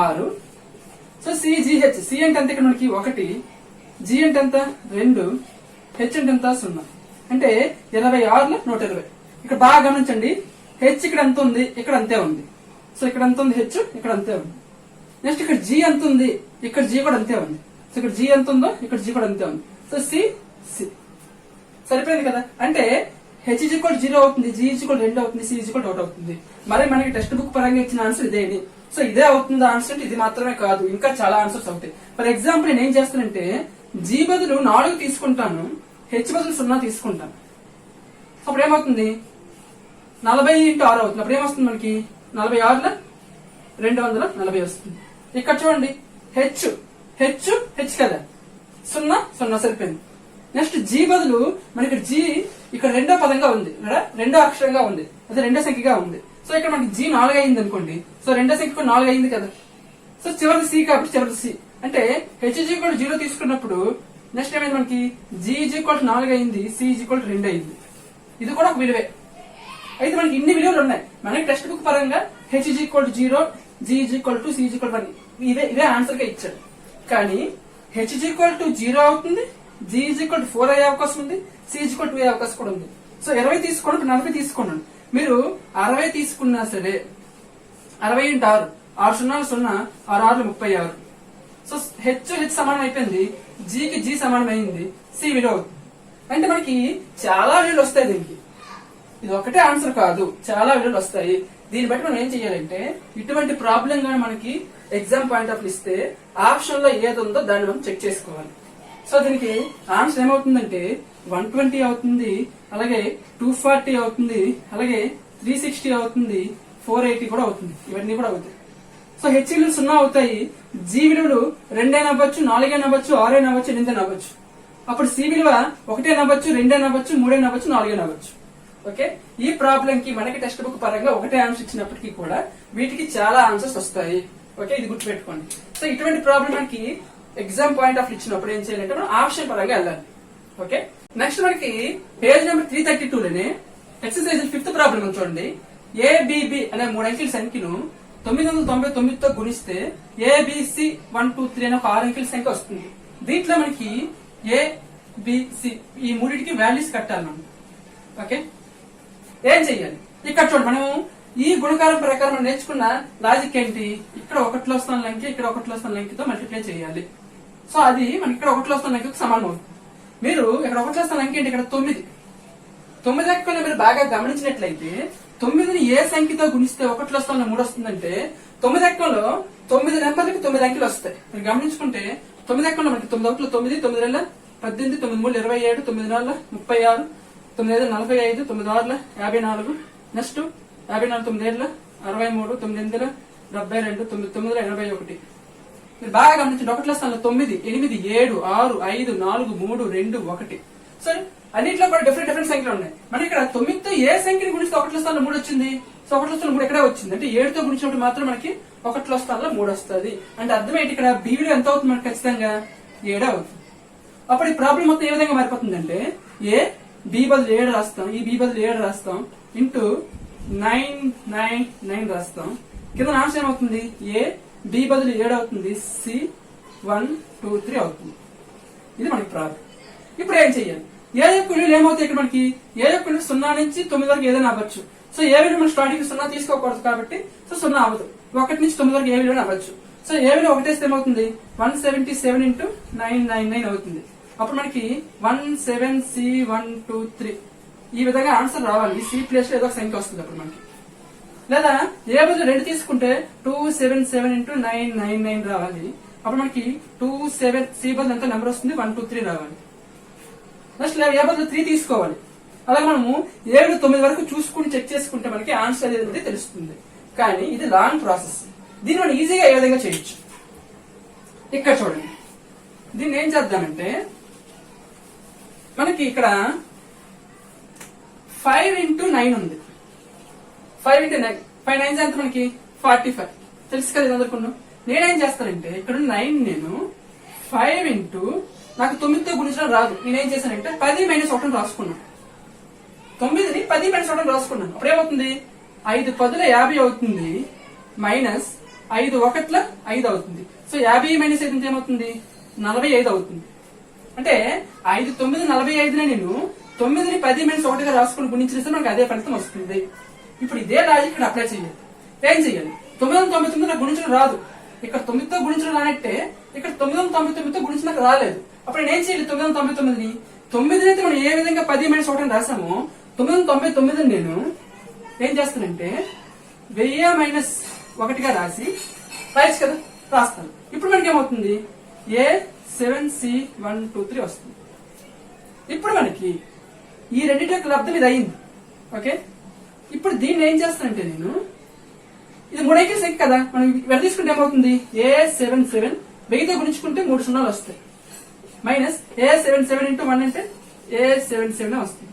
6. సో సిజిహెచ్, సి అంటే ఎంత? ఇక్కడ మనకి 1, జీ అంటే ఎంత? 2, హెచ్ అంటే ఎంత? 0. అంటే 26 120. ఇక్కడ బాగా గమనించండి, హెచ్ ఇక్కడ ఎంత ఉంది? ఇక్కడ అంతే ఉంది. సో ఇక్కడ ఎంత ఉంది? హెచ్ ఇక్కడ అంతే ఉంది. నెక్స్ట్ ఇక్కడ జీ ఎంత ఉంది? ఇక్కడ జీ కూడా అంతే ఉంది. సో ఇక్కడ జీ ఎంత ఉందో ఇక్కడ జీ కూడా అంతే ఉంది. సో సి సరిపోయింది కదా. అంటే హెచ్ 0 అవుతుంది, జీ 2 అవుతుంది, సి 1 అవుతుంది. మరి మనకి టెక్స్ట్ బుక్ పరంగా ఇచ్చిన ఆన్సర్ ఇదేది. సో ఇదే అవుతుంది ఆన్సర్ అంటే ఇది మాత్రమే కాదు, ఇంకా చాలా ఆన్సర్స్ అవుతాయి. ఫర్ ఎగ్జాంపుల్ నేను ఏం చేస్తానంటే జీ బదులు 4 తీసుకుంటాను, హెచ్ బదులు 0 తీసుకుంటాను. అప్పుడు ఏమవుతుంది? 40 ఇంటూ 6 అవుతుంది. అప్పుడు ఏమొస్తుంది మనకి? 46 240 వస్తుంది. ఇక్కడ చూడండి, హెచ్ కదా, 0 సరిపోయింది. నెక్స్ట్ జీ బదులు మనకి జీ ఇక్కడ 2వ పదంగా ఉంది, 2వ అక్షరంగా ఉంది, అదే 2వ సంఖ్యగా ఉంది. సో ఇక్కడ మనకి జీ 4 అయింది అనుకోండి. సో 2వ సంఖ్య 4 అయింది కదా. సో చివరిది సి కాబట్టి చివరిది సి. అంటే హెచ్ 0 తీసుకున్నప్పుడు నెక్స్ట్ ఏమైంది మనకి? జీ 4 అయింది, సి 2 అయింది. ఇది కూడా ఒక విలువే. అయితే మనకి ఇన్ని విలువలు ఉన్నాయి. మనకి టెక్స్ట్ బుక్ పరంగా హెచ్ 0, జీ 2, సి 1 ఇవే ఆన్సర్ గా ఇచ్చాడు. కానీ హెచ్ 0 అవుతుంది, జీ 4 అయ్యే అవకాశం ఉంది, సి 2 అయ్యే అవకాశం కూడా ఉంది. సో 20 తీసుకోండి, 40 తీసుకోండి. మీరు 60 తీసుకున్నా సరే 60 ఇంటూ 6, 6 0 0, 6 6 36. సో హెచ్ సమానం అయిపోయింది, జీకి జీ సమానం అయింది, సి విలువ అవుతుంది. అంటే మనకి చాలా విలువలు వస్తాయి దీనికి. ఇది ఒకటే ఆన్సర్ కాదు, చాలా విలువలు వస్తాయి. దీన్ని బట్టి మనం ఏం చెయ్యాలంటే ఇటువంటి ప్రాబ్లం గానీ మనకి ఎగ్జామ్ పాయింట్ ఆఫ్ ఇస్తే ఆప్షన్ లో ఏది ఉందో దాన్ని మనం చెక్ చేసుకోవాలి. సో దీనికి ఆన్సర్ ఏమవుతుందంటే 120 అవుతుంది, అలాగే 240 అవుతుంది, అలాగే 360 అవుతుంది, 480 కూడా అవుతుంది. ఇవన్నీ కూడా అవుతాయి. సో హెచ్ విలువలు 0 అవుతాయి, జీ విలువలు 2 అవ్వచ్చు, 4 అవ్వచ్చు, 6 అవ్వచ్చు, 8 అవ్వచ్చు. అప్పుడు సి విలువ 1 అవ్వచ్చు, 2 అవ్వచ్చు, 3 అవ్వచ్చు, 4 అవ్వచ్చు. ఓకే, ఈ ప్రాబ్లం కి మనకి టెక్స్ట్ బుక్ పరంగా ఒకటే ఆన్సర్ ఇచ్చినప్పటికీ కూడా వీటికి చాలా ఆన్సర్స్ వస్తాయి. ఓకే, ఇది గుర్తుపెట్టుకోండి. సో ఇటువంటి ప్రాబ్లం మనకి ఎగ్జామ్ పాయింట్ ఆఫ్ ఇచ్చినప్పుడు ఏం చేయాలంటే మనం ఆప్షన్ పరంగా వెళ్ళాలి. ఓకే, నెక్స్ట్ మనకి పేజ్ నెంబర్ 332లోనే ఎక్సర్సైజ్ 5th ప్రాబ్లం చూడండి. ఏబిబి అనే 3 అంకెల సంఖ్యను 999 తో గుణిస్తే ఏబిసి 1 2 3 అనే ఒక 6 అంకెల సంఖ్య వస్తుంది. దీంట్లో మనకి ఏబిసి ఈ మూడింటికి వాల్యూస్ కట్టాలి మనం. ఓకే, ఏం చెయ్యాలి? ఇక్కడ చూడండి, మనం ఈ గుణకారం ప్రకారం మనం నేర్చుకున్న లాజిక్ ఏంటి? ఇక్కడ 1లో వస్తున్న లంకి ఇక్కడ 1లో వస్తున్న లంకితో మల్టిప్లై చేయాలి. సో అది మనకి ఇక్కడ 1లో వస్తున్న లంకి సమానం అవుతుంది. మీరు ఇక్కడ 1లో వస్తున్న లంకి ఏంటి? ఇక్కడ 9 లెక్కలు మీరు బాగా గమనించినట్లయితే 9ని ఏ సంఖ్యతో గుణిస్తే 1లో వస్తున్న 3 వస్తుందంటే 9 లెక్కలో 9 నెంబర్లకి 9 అంకెలు వస్తాయి. మీరు గమనించుకుంటే 9 లెక్కలో మనకి 9 1 9, 9 2 18, 9 3 27, 9 4 36, 9 5 45, 9 6 54, నెక్స్ట్ 54, 9 7 63, 9 72, 9 81. మీరు బాగా గమనించండి. ఒకటిలో స్థానంలో 9, 8, 7, 6, 5, 4, 3, 2, 1. సరే, అన్నింటిలో కూడా డిఫరెంట్ సంఖ్యలు ఉన్నాయి. మనకి ఇక్కడ 9తో ఏ సంఖ్యని గుణిస్తే ఒకటిలో స్థానంలో 3 వచ్చింది. సో ఒకటిలో స్థానంలో 3 ఎక్కడే వచ్చింది. అంటే 7తో గుణించినప్పుడు మాత్రం మనకి ఒకటిలో స్థానంలో 3 వస్తుంది. అంటే అర్థం ఏంటి, ఇక్కడ బి విలువ ఎంత అవుతుంది మనకి? ఖచ్చితంగా 7 అవుతుంది. అప్పుడు ఈ ప్రాబ్లం మొత్తం ఏ విధంగా మారిపోతుందంటే, ఏ బి బదులు 7 రాస్తాం, ఈ బి బదులు 7 రాస్తాం, ఇంటూ 9 రాస్తాం. కింద ఆన్సర్ ఏమవుతుంది? ఏ బి బదులు 7 అవుతుంది, సి 1 2 3 అవుతుంది. ఇది మనకి ప్రాబ్లం. ఇప్పుడు ఏం చెయ్యాలి? ఏ యొక్క విలువలు ఏమవుతాయి? ఇక్కడ మనకి ఏ యొక్క విలువ 0 నుంచి 9 వరకు ఏదైనా అవ్వచ్చు. సో ఏ విలువ మనం స్టార్టింగ్ 0 తీసుకోకూడదు కాబట్టి సో 0 అవ్వదు. 1 నుంచి 9 వరకు ఏ విలువ అవ్వచ్చు. సో ఏ విలువ 1 వేస్తే ఏమవుతుంది? 177 ఇంటూ 999 అవుతుంది. అప్పుడు మనకి 17C123 ఈ విధంగా ఆన్సర్ రావాలి. సి ప్లేస్ లో ఏదో ఒక సంఖ్య వస్తుంది అప్పుడు మనకి. లేదా ఏ బదులు 2 తీసుకుంటే 277 ఇంటూ 999 రావాలి. అప్పుడు మనకి 27 సి బదులు ఎంత నెంబర్ వస్తుంది? 123 రావాలి. నెక్స్ట్ ఏ బదులు 3 తీసుకోవాలి. అలాగే మనము 7 9 వరకు చూసుకుని చెక్ చేసుకుంటే మనకి ఆన్సర్ అనేది తెలుస్తుంది. కానీ ఇది లాంగ్ ప్రాసెస్. దీన్ని మనం ఈజీగా ఏ విధంగా చేయొచ్చు? ఇక్కడ చూడండి. దీన్ని ఏం చేద్దామంటే, మనకి ఇక్కడ 5 ఇంటూ 9 ఉంది. 5 ఇంటూ 9 5 9 ఎంత మనకి? 45. తెలుసు కదా ఇది అందరుకున్నాం. నేనేం చేస్తానంటే, ఇక్కడ 9 నేను 5 ఇంటూ నాకు 9తో గుణించడం రాదు. నేనేం చేశానంటే 10 - 1 రాసుకున్నాను. 9ని 10 - 1 రాసుకున్నాను. అప్పుడు ఏమవుతుంది? 5 10ల 50 అవుతుంది, మైనస్ 5 1ల 5 అవుతుంది. సో 50 - 5 ఏమవుతుంది? 45 అవుతుంది. అంటే 5 9 45నే నేను 9ని 10 - 1గా రాసుకుని గుణించేస్తే మనకు అదే ఫలితం వస్తుంది. ఇప్పుడు ఇదే లాజిక్ ఇక్కడ అప్లై చేయాలి. ఏం చేయాలి? 999 నాకు గుణించడం రాదు. ఇక్కడ 9తో గుణించడం రానట్టే ఇక్కడ 999తో గుణించడానికి రాలేదు. అప్పుడు నేను ఏం చేయాలి? 999ని 9 అయితే మనం ఏ విధంగా 10 - 1 రాసామో 999 నేను ఏం చేస్తానంటే 1000 - 1గా రాసి రాయచ్చు కదా, రాస్తాను. ఇప్పుడు మనకి ఏమవుతుంది? A7C123 వస్తుంది. ఇప్పుడు మనకి ఈ రెండింటి యొక్క లబ్ధం ఇది అయింది. ఓకే, ఇప్పుడు దీన్ని ఏం చేస్తానంటే నేను ఇది 3 అంకెల సంఖ్య కదా, మనం ఇక్కడ తీసుకుంటే ఏమవుతుంది? A77 1000తో గుణించుకుంటే 3 సున్నాలు వస్తాయి, మైనస్ A77 ఇంటూ 1 అంటే A77 వస్తుంది.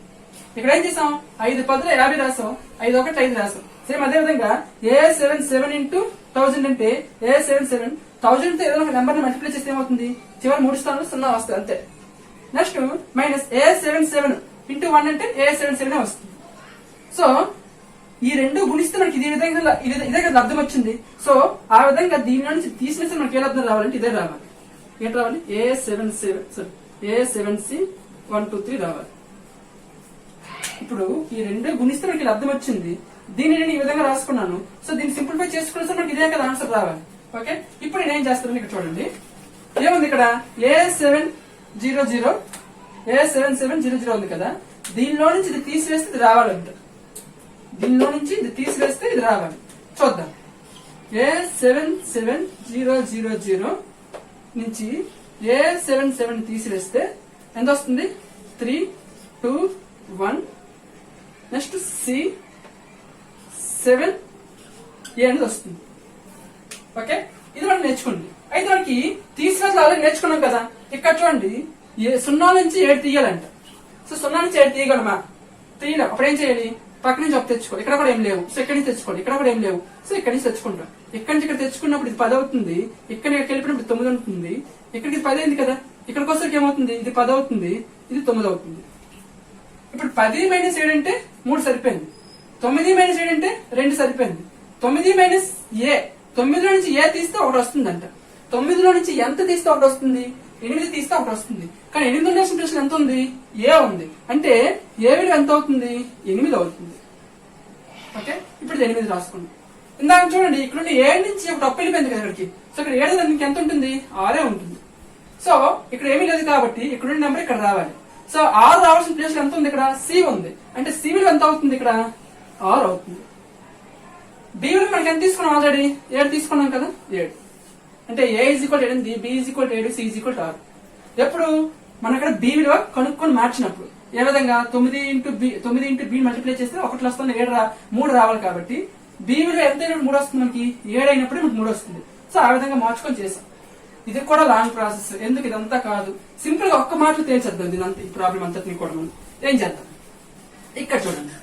ఇక్కడ ఏం చేసాం? 5 10ల 50 రాసాం, 5 1 5 రాసాం. సేమ్ అదే విధంగా A77 ఇంటూ 1000 అంటే A77 1000 తో ఏదైనా ఒక నెంబర్ ని మల్టిప్లై చేస్తే ఏమవుతుంది? చివరి 3 స్థానంలో 0 వస్తుంది అంతే. నెక్స్ట్ మైనస్ A77 ఇంటూ 1 అంటే A77 వస్తుంది. సో ఈ రెండు గుణిస్తే మనకి ఇదే విధంగా ఇదే కదా అర్థం వచ్చింది. సో ఆ విధంగా దీని నుంచి తీసినేస్తే మనకి ఏ అర్థం రావాలంటే ఇదే రావాలి. ఏంటి రావాలి? A7C123 రావాలి. ఇప్పుడు ఈ రెండు గుణిస్తే మనకి అర్థం వచ్చింది. దీన్ని నేను ఈ విధంగా రాసుకున్నాను. సో దీన్ని సింప్లిఫై చేసుకునే మనకి ఇదే కదా ఆన్సర్ రావాలి. ఓకే, ఇప్పుడు నేను ఏం చేస్తాను? ఇక్కడ చూడండి ఏముంది? ఇక్కడ A700 ఉంది కదా, దీనిలో నుంచి ఇది తీసివేస్తే ఇది రావాలంట. దీనిలో నుంచి ఇది తీసివేస్తే ఇది రావాలి. చూద్దాం. A77000 నుంచి A77 తీసివేస్తే ఎంత వస్తుంది? 3 2 1 నెక్స్ట్ C7 అనేది వస్తుంది. ఓకే, ఇది మనం నేర్చుకోండి. అయితే మనకి తీసివేసి ఆల్రెడీ నేర్చుకున్నాం కదా. ఇక్కడ చూడండి 0 నుంచి 7 తీయాలంట. సో 0 నుంచి 7 తీయగలమా? తీయలేం. అప్పుడు ఏం చేయాలి? పక్క నుంచి ఒక తెచ్చుకోవాలి. ఇక్కడ కూడా ఏం లేవు. సో ఇక్కడి నుంచి తెచ్చుకోవాలి. ఇక్కడ కూడా ఏం లేవు. సో ఇక్కడి నుంచి తెచ్చుకుంటాం. ఇక్కడి నుంచి ఇక్కడ తెచ్చుకున్నప్పుడు ఇది 10 అవుతుంది. ఇక్కడికి వెళ్ళిపోయినప్పుడు 9 ఉంటుంది. ఇక్కడికి 10 అయింది కదా, ఇక్కడికి వచ్చేసరికి ఏమవుతుంది? ఇది 10 అవుతుంది, ఇది 9 అవుతుంది. ఇప్పుడు 10 - 7 అంటే 3 సరిపోయింది. 9 - 7 అంటే 2 సరిపోయింది. 9 మైనస్ ఏ 9లో నుంచి ఏ తీస్తే 1 వస్తుందంట. 9లో నుంచి ఎంత తీస్తే 1 వస్తుంది? 8 తీస్తే 1 వస్తుంది. కానీ 8 ఉండాల్సిన ప్రశ్న ఎంత ఉంది? ఏ ఉంది. అంటే ఏ విలువ ఎంత అవుతుంది? 8 అవుతుంది. ఓకే, ఇప్పుడు 8 రాసుకోండి. ఇందాక చూడండి ఇక్కడ నుండి 7 నుంచి ఒక తప్పు వెళ్ళిపోయింది కదా ఇక్కడికి. సో ఇక్కడ 7 దానికి ఎంత ఉంటుంది? 6 ఉంటుంది. సో ఇక్కడ ఏమీ లేదు కాబట్టి ఇక్కడ నుండి నెంబర్ ఇక్కడ రావాలి. సో 6 రావాల్సిన ప్లేస్ ఎంత ఉంది? ఇక్కడ సి ఉంది. అంటే సి విలువ ఎంత అవుతుంది? ఇక్కడ 6 అవుతుంది. బి విలువ మనకి ఎంత తీసుకున్నాం? ఆల్రెడీ 7 తీసుకున్నాం కదా, 7. అంటే A = 8, B = 7, C = 6. ఎప్పుడు మనం ఇక్కడ బి విలువ కనుక్కొని మార్చినప్పుడు ఏ విధంగా 9 ఇంటూ బి మల్టిప్లై చేస్తే 1 వస్తుంది, 3 రావాలి కాబట్టి బి విలువ ఎంత అయినప్పుడు 3 వస్తుంది మనకి 7 అయినప్పుడు మనకి 3 వస్తుంది. సో ఆ విధంగా మార్చుకొని చేసాం. ఇది కూడా లాంగ్ ప్రాసెస్. ఎందుకు ఇదంతా కాదు, సింపుల్ గా ఒక్క మాటలు తేల్చేద్దాం దీని ఈ ప్రాబ్లం అంతటిని కూడా మనం ఏం చేద్దాం. ఇక్కడ చూడండి,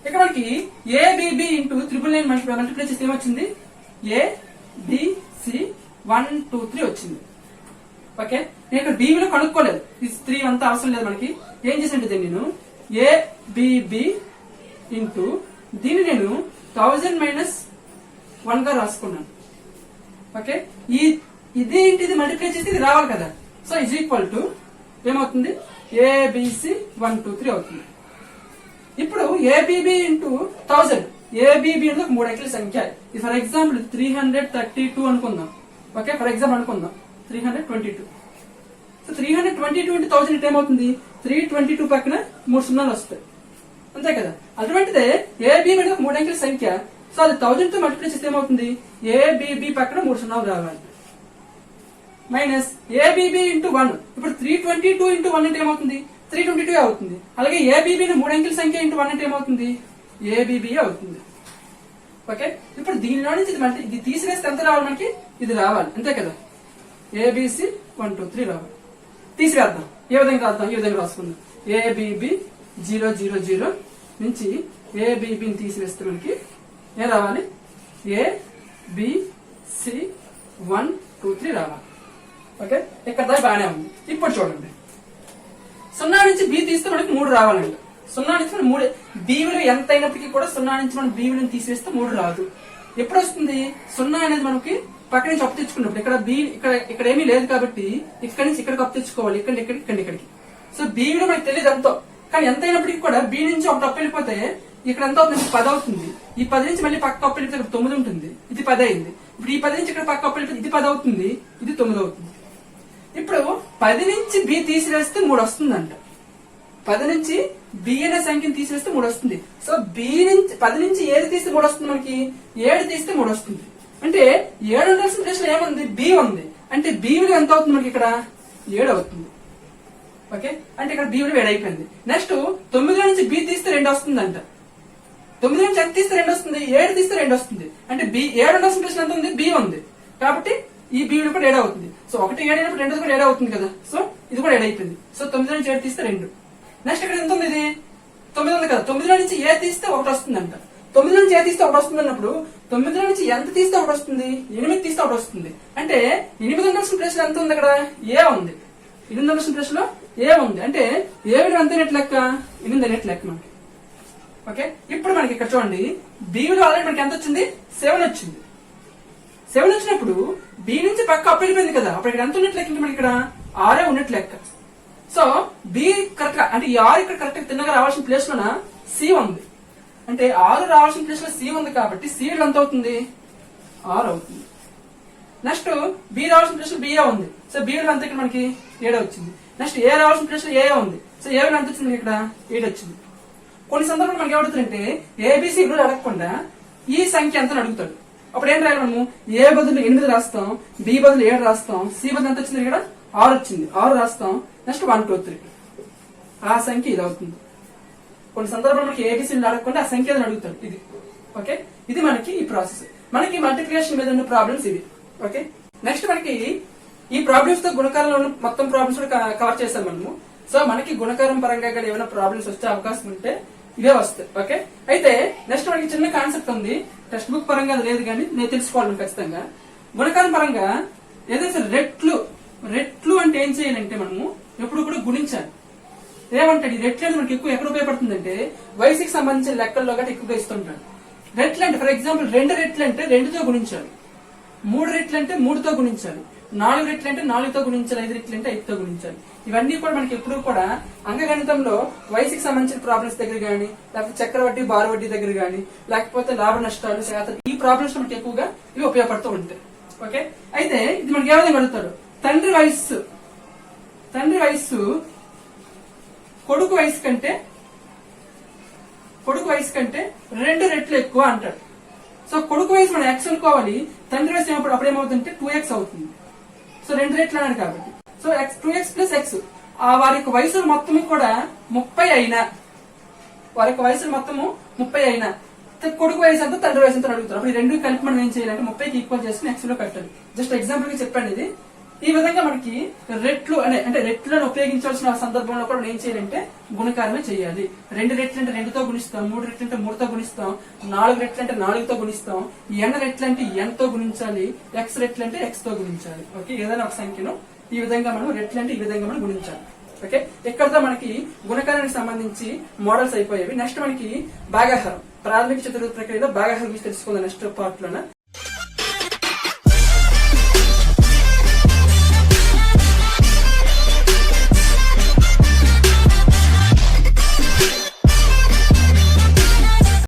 ఇక్కడ మనకి ఏబిబి ఇంటూ 999 మల్టిప్లై చేస్తే ఏమొచ్చింది, ఏబిసి 1 2 3 వచ్చింది. ఓకే, నేను ఇక్కడ బి విలువ కనుక్కోలేదు, ఈ 3 అంతా అవసరం లేదు మనకి. ఏం చేసింటే నేను ఏబిబి ఇంటూ దీన్ని నేను 1000 - 1 గా రాసుకున్నాను. ఓకే, ఇది ఏంటిది మల్టిప్లై చేస్తే ఇది రావాలి కదా. సో ఇజ్ ఈక్వల్ టు ఏమవుతుంది, ఏబిసి 1 2 3 అవుతుంది. ఇప్పుడు ఏబిబి ఇంటూ 1000, ఏబిబి అంటే 3 అంకెల సంఖ్య. ఇది ఫర్ ఎగ్జాంపుల్ 332 అనుకుందాం. ఓకే, ఫర్ ఎగ్జాంపుల్ అనుకుందాం 322. సో 322 ఇంటూ 1000 అంటే ఏమవుతుంది, 322 పక్కన 3 సున్నాలు వస్తాయి, అంతే కదా. అటువంటిదే ఏబిబి అంటే 3 అంకెల సంఖ్య. సో అది 1000 తో మల్టిప్లై చేస్తే ఏమవుతుంది, ఏబిబి పక్కన 3 సున్నాలు రావాలి. Minus ABB into 1. ఇప్పుడు 322 ఇంటూ 1 అంటే ఏమవుతుంది, 322 అవుతుంది. అలాగే ఏబిబి 3 అంకెల సంఖ్య ఇంటూ 1 అంటే ఏమవుతుంది, ఏబిబి అవుతుంది. ఓకే, ఇప్పుడు దీనిలో నుంచి ఇది తీసివేస్తే ఎంత రావాలి మనకి, ఇది రావాలి, అంతే కదా. ఏబిసి 1 2 3 రావాలి. తీసివేద్దాం. ఏ విధంగా రాద్దాం, ఈ విధంగా రాసుకుందాం. ఏబిబి 0 0 0 నుంచి ఏబిబిని తీసివేస్తే మనకి ఏం రావాలి, ఏబిసి 1 2 3 రావాలి. ఓకే, ఇక్కడ దాకా బాగానే ఉంది. ఇప్పుడు చూడండి, 0 నుంచి బి తీస్తే మనకి 3 రావాలండి. 0 నుంచి మనం 3, బి విలువ ఎంత అయినప్పటికీ కూడా 0 నుంచి మనం బి విలువని తీసివేస్తే 3 రాదు. ఎప్పుడు వస్తుంది, 0 అనేది మనకి పక్క నుంచి అప్పు తెచ్చుకున్నప్పుడు. ఇక్కడ బి ఇక్కడ ఏమీ లేదు కాబట్టి ఇక్కడ నుంచి ఇక్కడికి అప్పు తెచ్చుకోవాలి, ఇక్కడికి. సో బి విలువ మనకి తెలియదు ఎంతో, కానీ ఎంత అయినప్పటికీ కూడా బి నుంచి ఒకటి అప్పు వెళ్ళిపోతే ఇక్కడ ఎంత అవుతుంది, 10 అవుతుంది. ఈ 10 నుంచి మళ్ళీ పక్క అప్పు వెళ్ళిపోతే ఇక్కడ 9 ఉంటుంది, ఇది 10 అయింది. ఇప్పుడు ఈ 10 నుంచి ఇక్కడ పక్క అప్పు వెళ్ళిపోతే ఇది 10 అవుతుంది, ఇది 9 అవుతుంది. ఇప్పుడు 10 నుంచి బి తీసివేస్తే 3 వస్తుందంట. 10 నుంచి బి అనే సంఖ్యను తీసివేస్తే 3 వస్తుంది. సో బి నుంచి 10 నుంచి ఏది తీస్తే 3 వస్తుంది మనకి, 7 తీస్తే 3 వస్తుంది. అంటే 7 ఉండాల్సిన ప్లేస్ లో ఏముంది, బి ఉంది. అంటే బి విలువ ఎంత అవుతుంది మనకి, ఇక్కడ 7 అవుతుంది. ఓకే, అంటే ఇక్కడ బి విలువ 7 అయిపోయింది. నెక్స్ట్ 9 నుంచి బి తీస్తే 2 వస్తుందంట. 9 నుంచి ఎంత తీస్తే 2 వస్తుంది, 7 తీస్తే 2 వస్తుంది. అంటే బి 7 ఉండాల్సిన ప్లేస్ ఎంత ఉంది, బి ఉంది. కాబట్టి ఈ బి విలువ కూడా 7 అవుతుంది. సో 1 7 అయినప్పుడు 2 కూడా 7 అవుతుంది కదా. సో ఇది కూడా 7 అయిపోయింది. సో 9 నుంచి 7 తీస్తే 2. నెక్స్ట్ ఇక్కడ ఎంత ఉంది, ఇది 9 ఉంది కదా. 9 నుంచి ఏ తీస్తే 1 వస్తుందంట. 9 నుంచి ఏ తీస్తే 1 వస్తుంది అన్నప్పుడు 9 నుంచి ఎంత తీస్తే 1 వస్తుంది, 8 తీస్తే 1 వస్తుంది. అంటే 8 ఉండాల్సిన ప్లేస్ లో ఎంత ఉంది, అక్కడ ఏ ఉంది. 8 ఉండాల్సిన ప్లేస్ లో ఏ ఉంది. అంటే ఏ విలువ ఎంత నెట్ లెక్క, 8 నెట్ లెక్క మనకి. ఓకే, ఇప్పుడు మనకి ఇక్కడ చూడండి, బి విలువ ఆల్రెడీ మనకి ఎంత వచ్చింది, 7 వచ్చింది. 7 వచ్చినప్పుడు బి నుంచి పక్క అప్పు వెళ్ళిపోయింది కదా. అప్పుడు ఇక్కడ ఎంత ఉన్నట్లు లెక్క, మనకి ఇక్కడ 6 ఉన్నట్లు లెక్క. సో బి కరెక్ట్ గా, అంటే ఈ 6 ఇక్కడ కరెక్ట్ గా తిన్నగా రావాల్సిన ప్లేస్ లోన సి ఉంది. అంటే 6 రావాల్సిన ప్లేస్ లో సి ఉంది కాబట్టి సి విలువ ఎంత అవుతుంది, 6 అవుతుంది. నెక్స్ట్ బి రావాల్సిన ప్లేస్ లో బిఏ ఉంది. సో బి విలువ ఎంత ఇక్కడ మనకి 7 వచ్చింది. నెక్స్ట్ ఏ రావాల్సిన ప్లేస్ లో ఏ ఉంది. సో ఏ విలువ ఎంత వచ్చింది, ఇక్కడ 8 వచ్చింది. కొన్ని సందర్భాలు మనకి ఏమవుతుందంటే ఏబిసి విలువ అడగకుండా ఈ సంఖ్య ఎంత అడుగుతాడు. అప్పుడు ఏం రాయాలి మనము, ఏ బదులు 8 రాస్తాం, బి బదులు 7 రాస్తాం, సి బదులు ఎంత వచ్చింది, ఇక్కడ 6 వచ్చింది, 6 రాస్తాం. నెక్స్ట్ 1 2 3 ఆ సంఖ్య ఇది అవుతుంది. కొన్ని సందర్భాలు మనకి ఏబిసి అడగకుండా ఆ సంఖ్య అడుగుతాడు. ఇది ఓకే, ఇది మనకి ఈ ప్రాసెస్. మనకి మల్టిప్లికేషన్ మీద ఉన్న ప్రాబ్లమ్స్ ఇవి. ఓకే, నెక్స్ట్ మనకి ఈ ప్రాబ్లమ్స్ తో గుణకారంలో ఉన్న మొత్తం ప్రాబ్లమ్స్ కూడా కవర్ చేస్తాం మనము. సో మనకి గుణకారం పరంగా కూడా ఏమైనా ప్రాబ్లమ్స్ వచ్చే అవకాశం ఉంటే ఇవే వస్తాయి. ఓకే, అయితే నెక్స్ట్ మనకి చిన్న కాన్సెప్ట్ ఉంది, టెక్స్ట్ బుక్ పరంగా అది లేదు కానీ నేను తెలుసుకోవాలి ఖచ్చితంగా. గుణకారం పరంగా ఏదైతే రెట్లు అంటే ఏం చేయాలంటే మనము ఎప్పుడు కూడా గుణించాలి. ఏమంటాడు ఈ రెట్లు అంటే మనకి ఎక్కువ ఎక్కడ ఉపయోగపడుతుందంటే వయసుకి సంబంధించిన లెక్కల్లో గట్రా ఎక్కువగా ఇస్తుంటాడు. రెట్లు అంటే ఫర్ ఎగ్జాంపుల్ 2 రెట్లు అంటే 2తో గుణించాలి, 3 రెట్లు అంటే 3తో గుణించాలి, 4 రెట్లు అంటే 4తో గుణించాలి, 5 రెట్లు అంటే 5తో గుణించాలి. ఇవన్నీ కూడా మనకి ఎప్పుడు కూడా అంకగణితంలో వయసుకి సంబంధించిన ప్రాబ్లమ్స్ దగ్గర గానీ, లేకపోతే చక్రవడ్డీ బారు వడ్డీ దగ్గర గానీ, లేకపోతే లాభ నష్టాలు శాతం, ఈ ప్రాబ్లమ్స్ మనకి ఎక్కువగా ఇవి ఉపయోగపడుతూ ఉంటాయి. ఓకే, అయితే ఇది మనకి ఏ విధంగా అడుగుతాడు, తండ్రి వయస్సు కొడుకు వయసు కంటే 2 రెట్లు ఎక్కువ అంటాడు. సో కొడుకు వయసు మనం x అనుకోవాలి, తండ్రి వయసు అప్పుడు ఏమవుతుందంటే 2x అవుతుంది. సో 2 రెట్లు అన్నాడు కాబట్టి సో 2x ప్లస్ x వారి యొక్క వయసులు మొత్తము కూడా 30 అయినా, కొడుకు వయసు ఎంత తండ్రి వయసు ఎంత అడుగుతారు. అప్పుడు ఈ రెండు కలిపి మనం ఏం చేయాలంటే 30కి ఈక్వల్ చేసుకుని ఎక్స్ లో పెట్టాలి. జస్ట్ ఎగ్జాంపుల్ గా చెప్పండి ఇది. ఈ విధంగా మనకి రెట్లు అంటే రెట్లను ఉపయోగించాల్సిన సందర్భంలో కూడా మనం ఏం చేయాలంటే గుణకారమే చేయాలి. 2 రెట్లు అంటే 2తో గుణిస్తాం, 3 రెట్లు అంటే 3తో గుణిస్తాం, 4 రెట్లు అంటే 4తో గుణిస్తాం, n రెట్లు అంటే n తో గుణించాలి, x రెట్లు అంటే x తో గుణించాలి. ఓకే, ఏదైనా ఒక సంఖ్యను ఈ విధంగా మనం రెట్లు అంటే ఈ విధంగా మనం గుణించాలి. ఓకే, ఇక్కడతో మనకి గుణకారానికి సంబంధించి మోడల్స్ అయిపోయేవి. నెక్స్ట్ మనకి భాగాహారం, ప్రాథమిక చతుర్థ ప్రక్రియలో భాగాహారం గురించి తెలుసుకుందాం నెక్స్ట్ పార్ట్ లోన.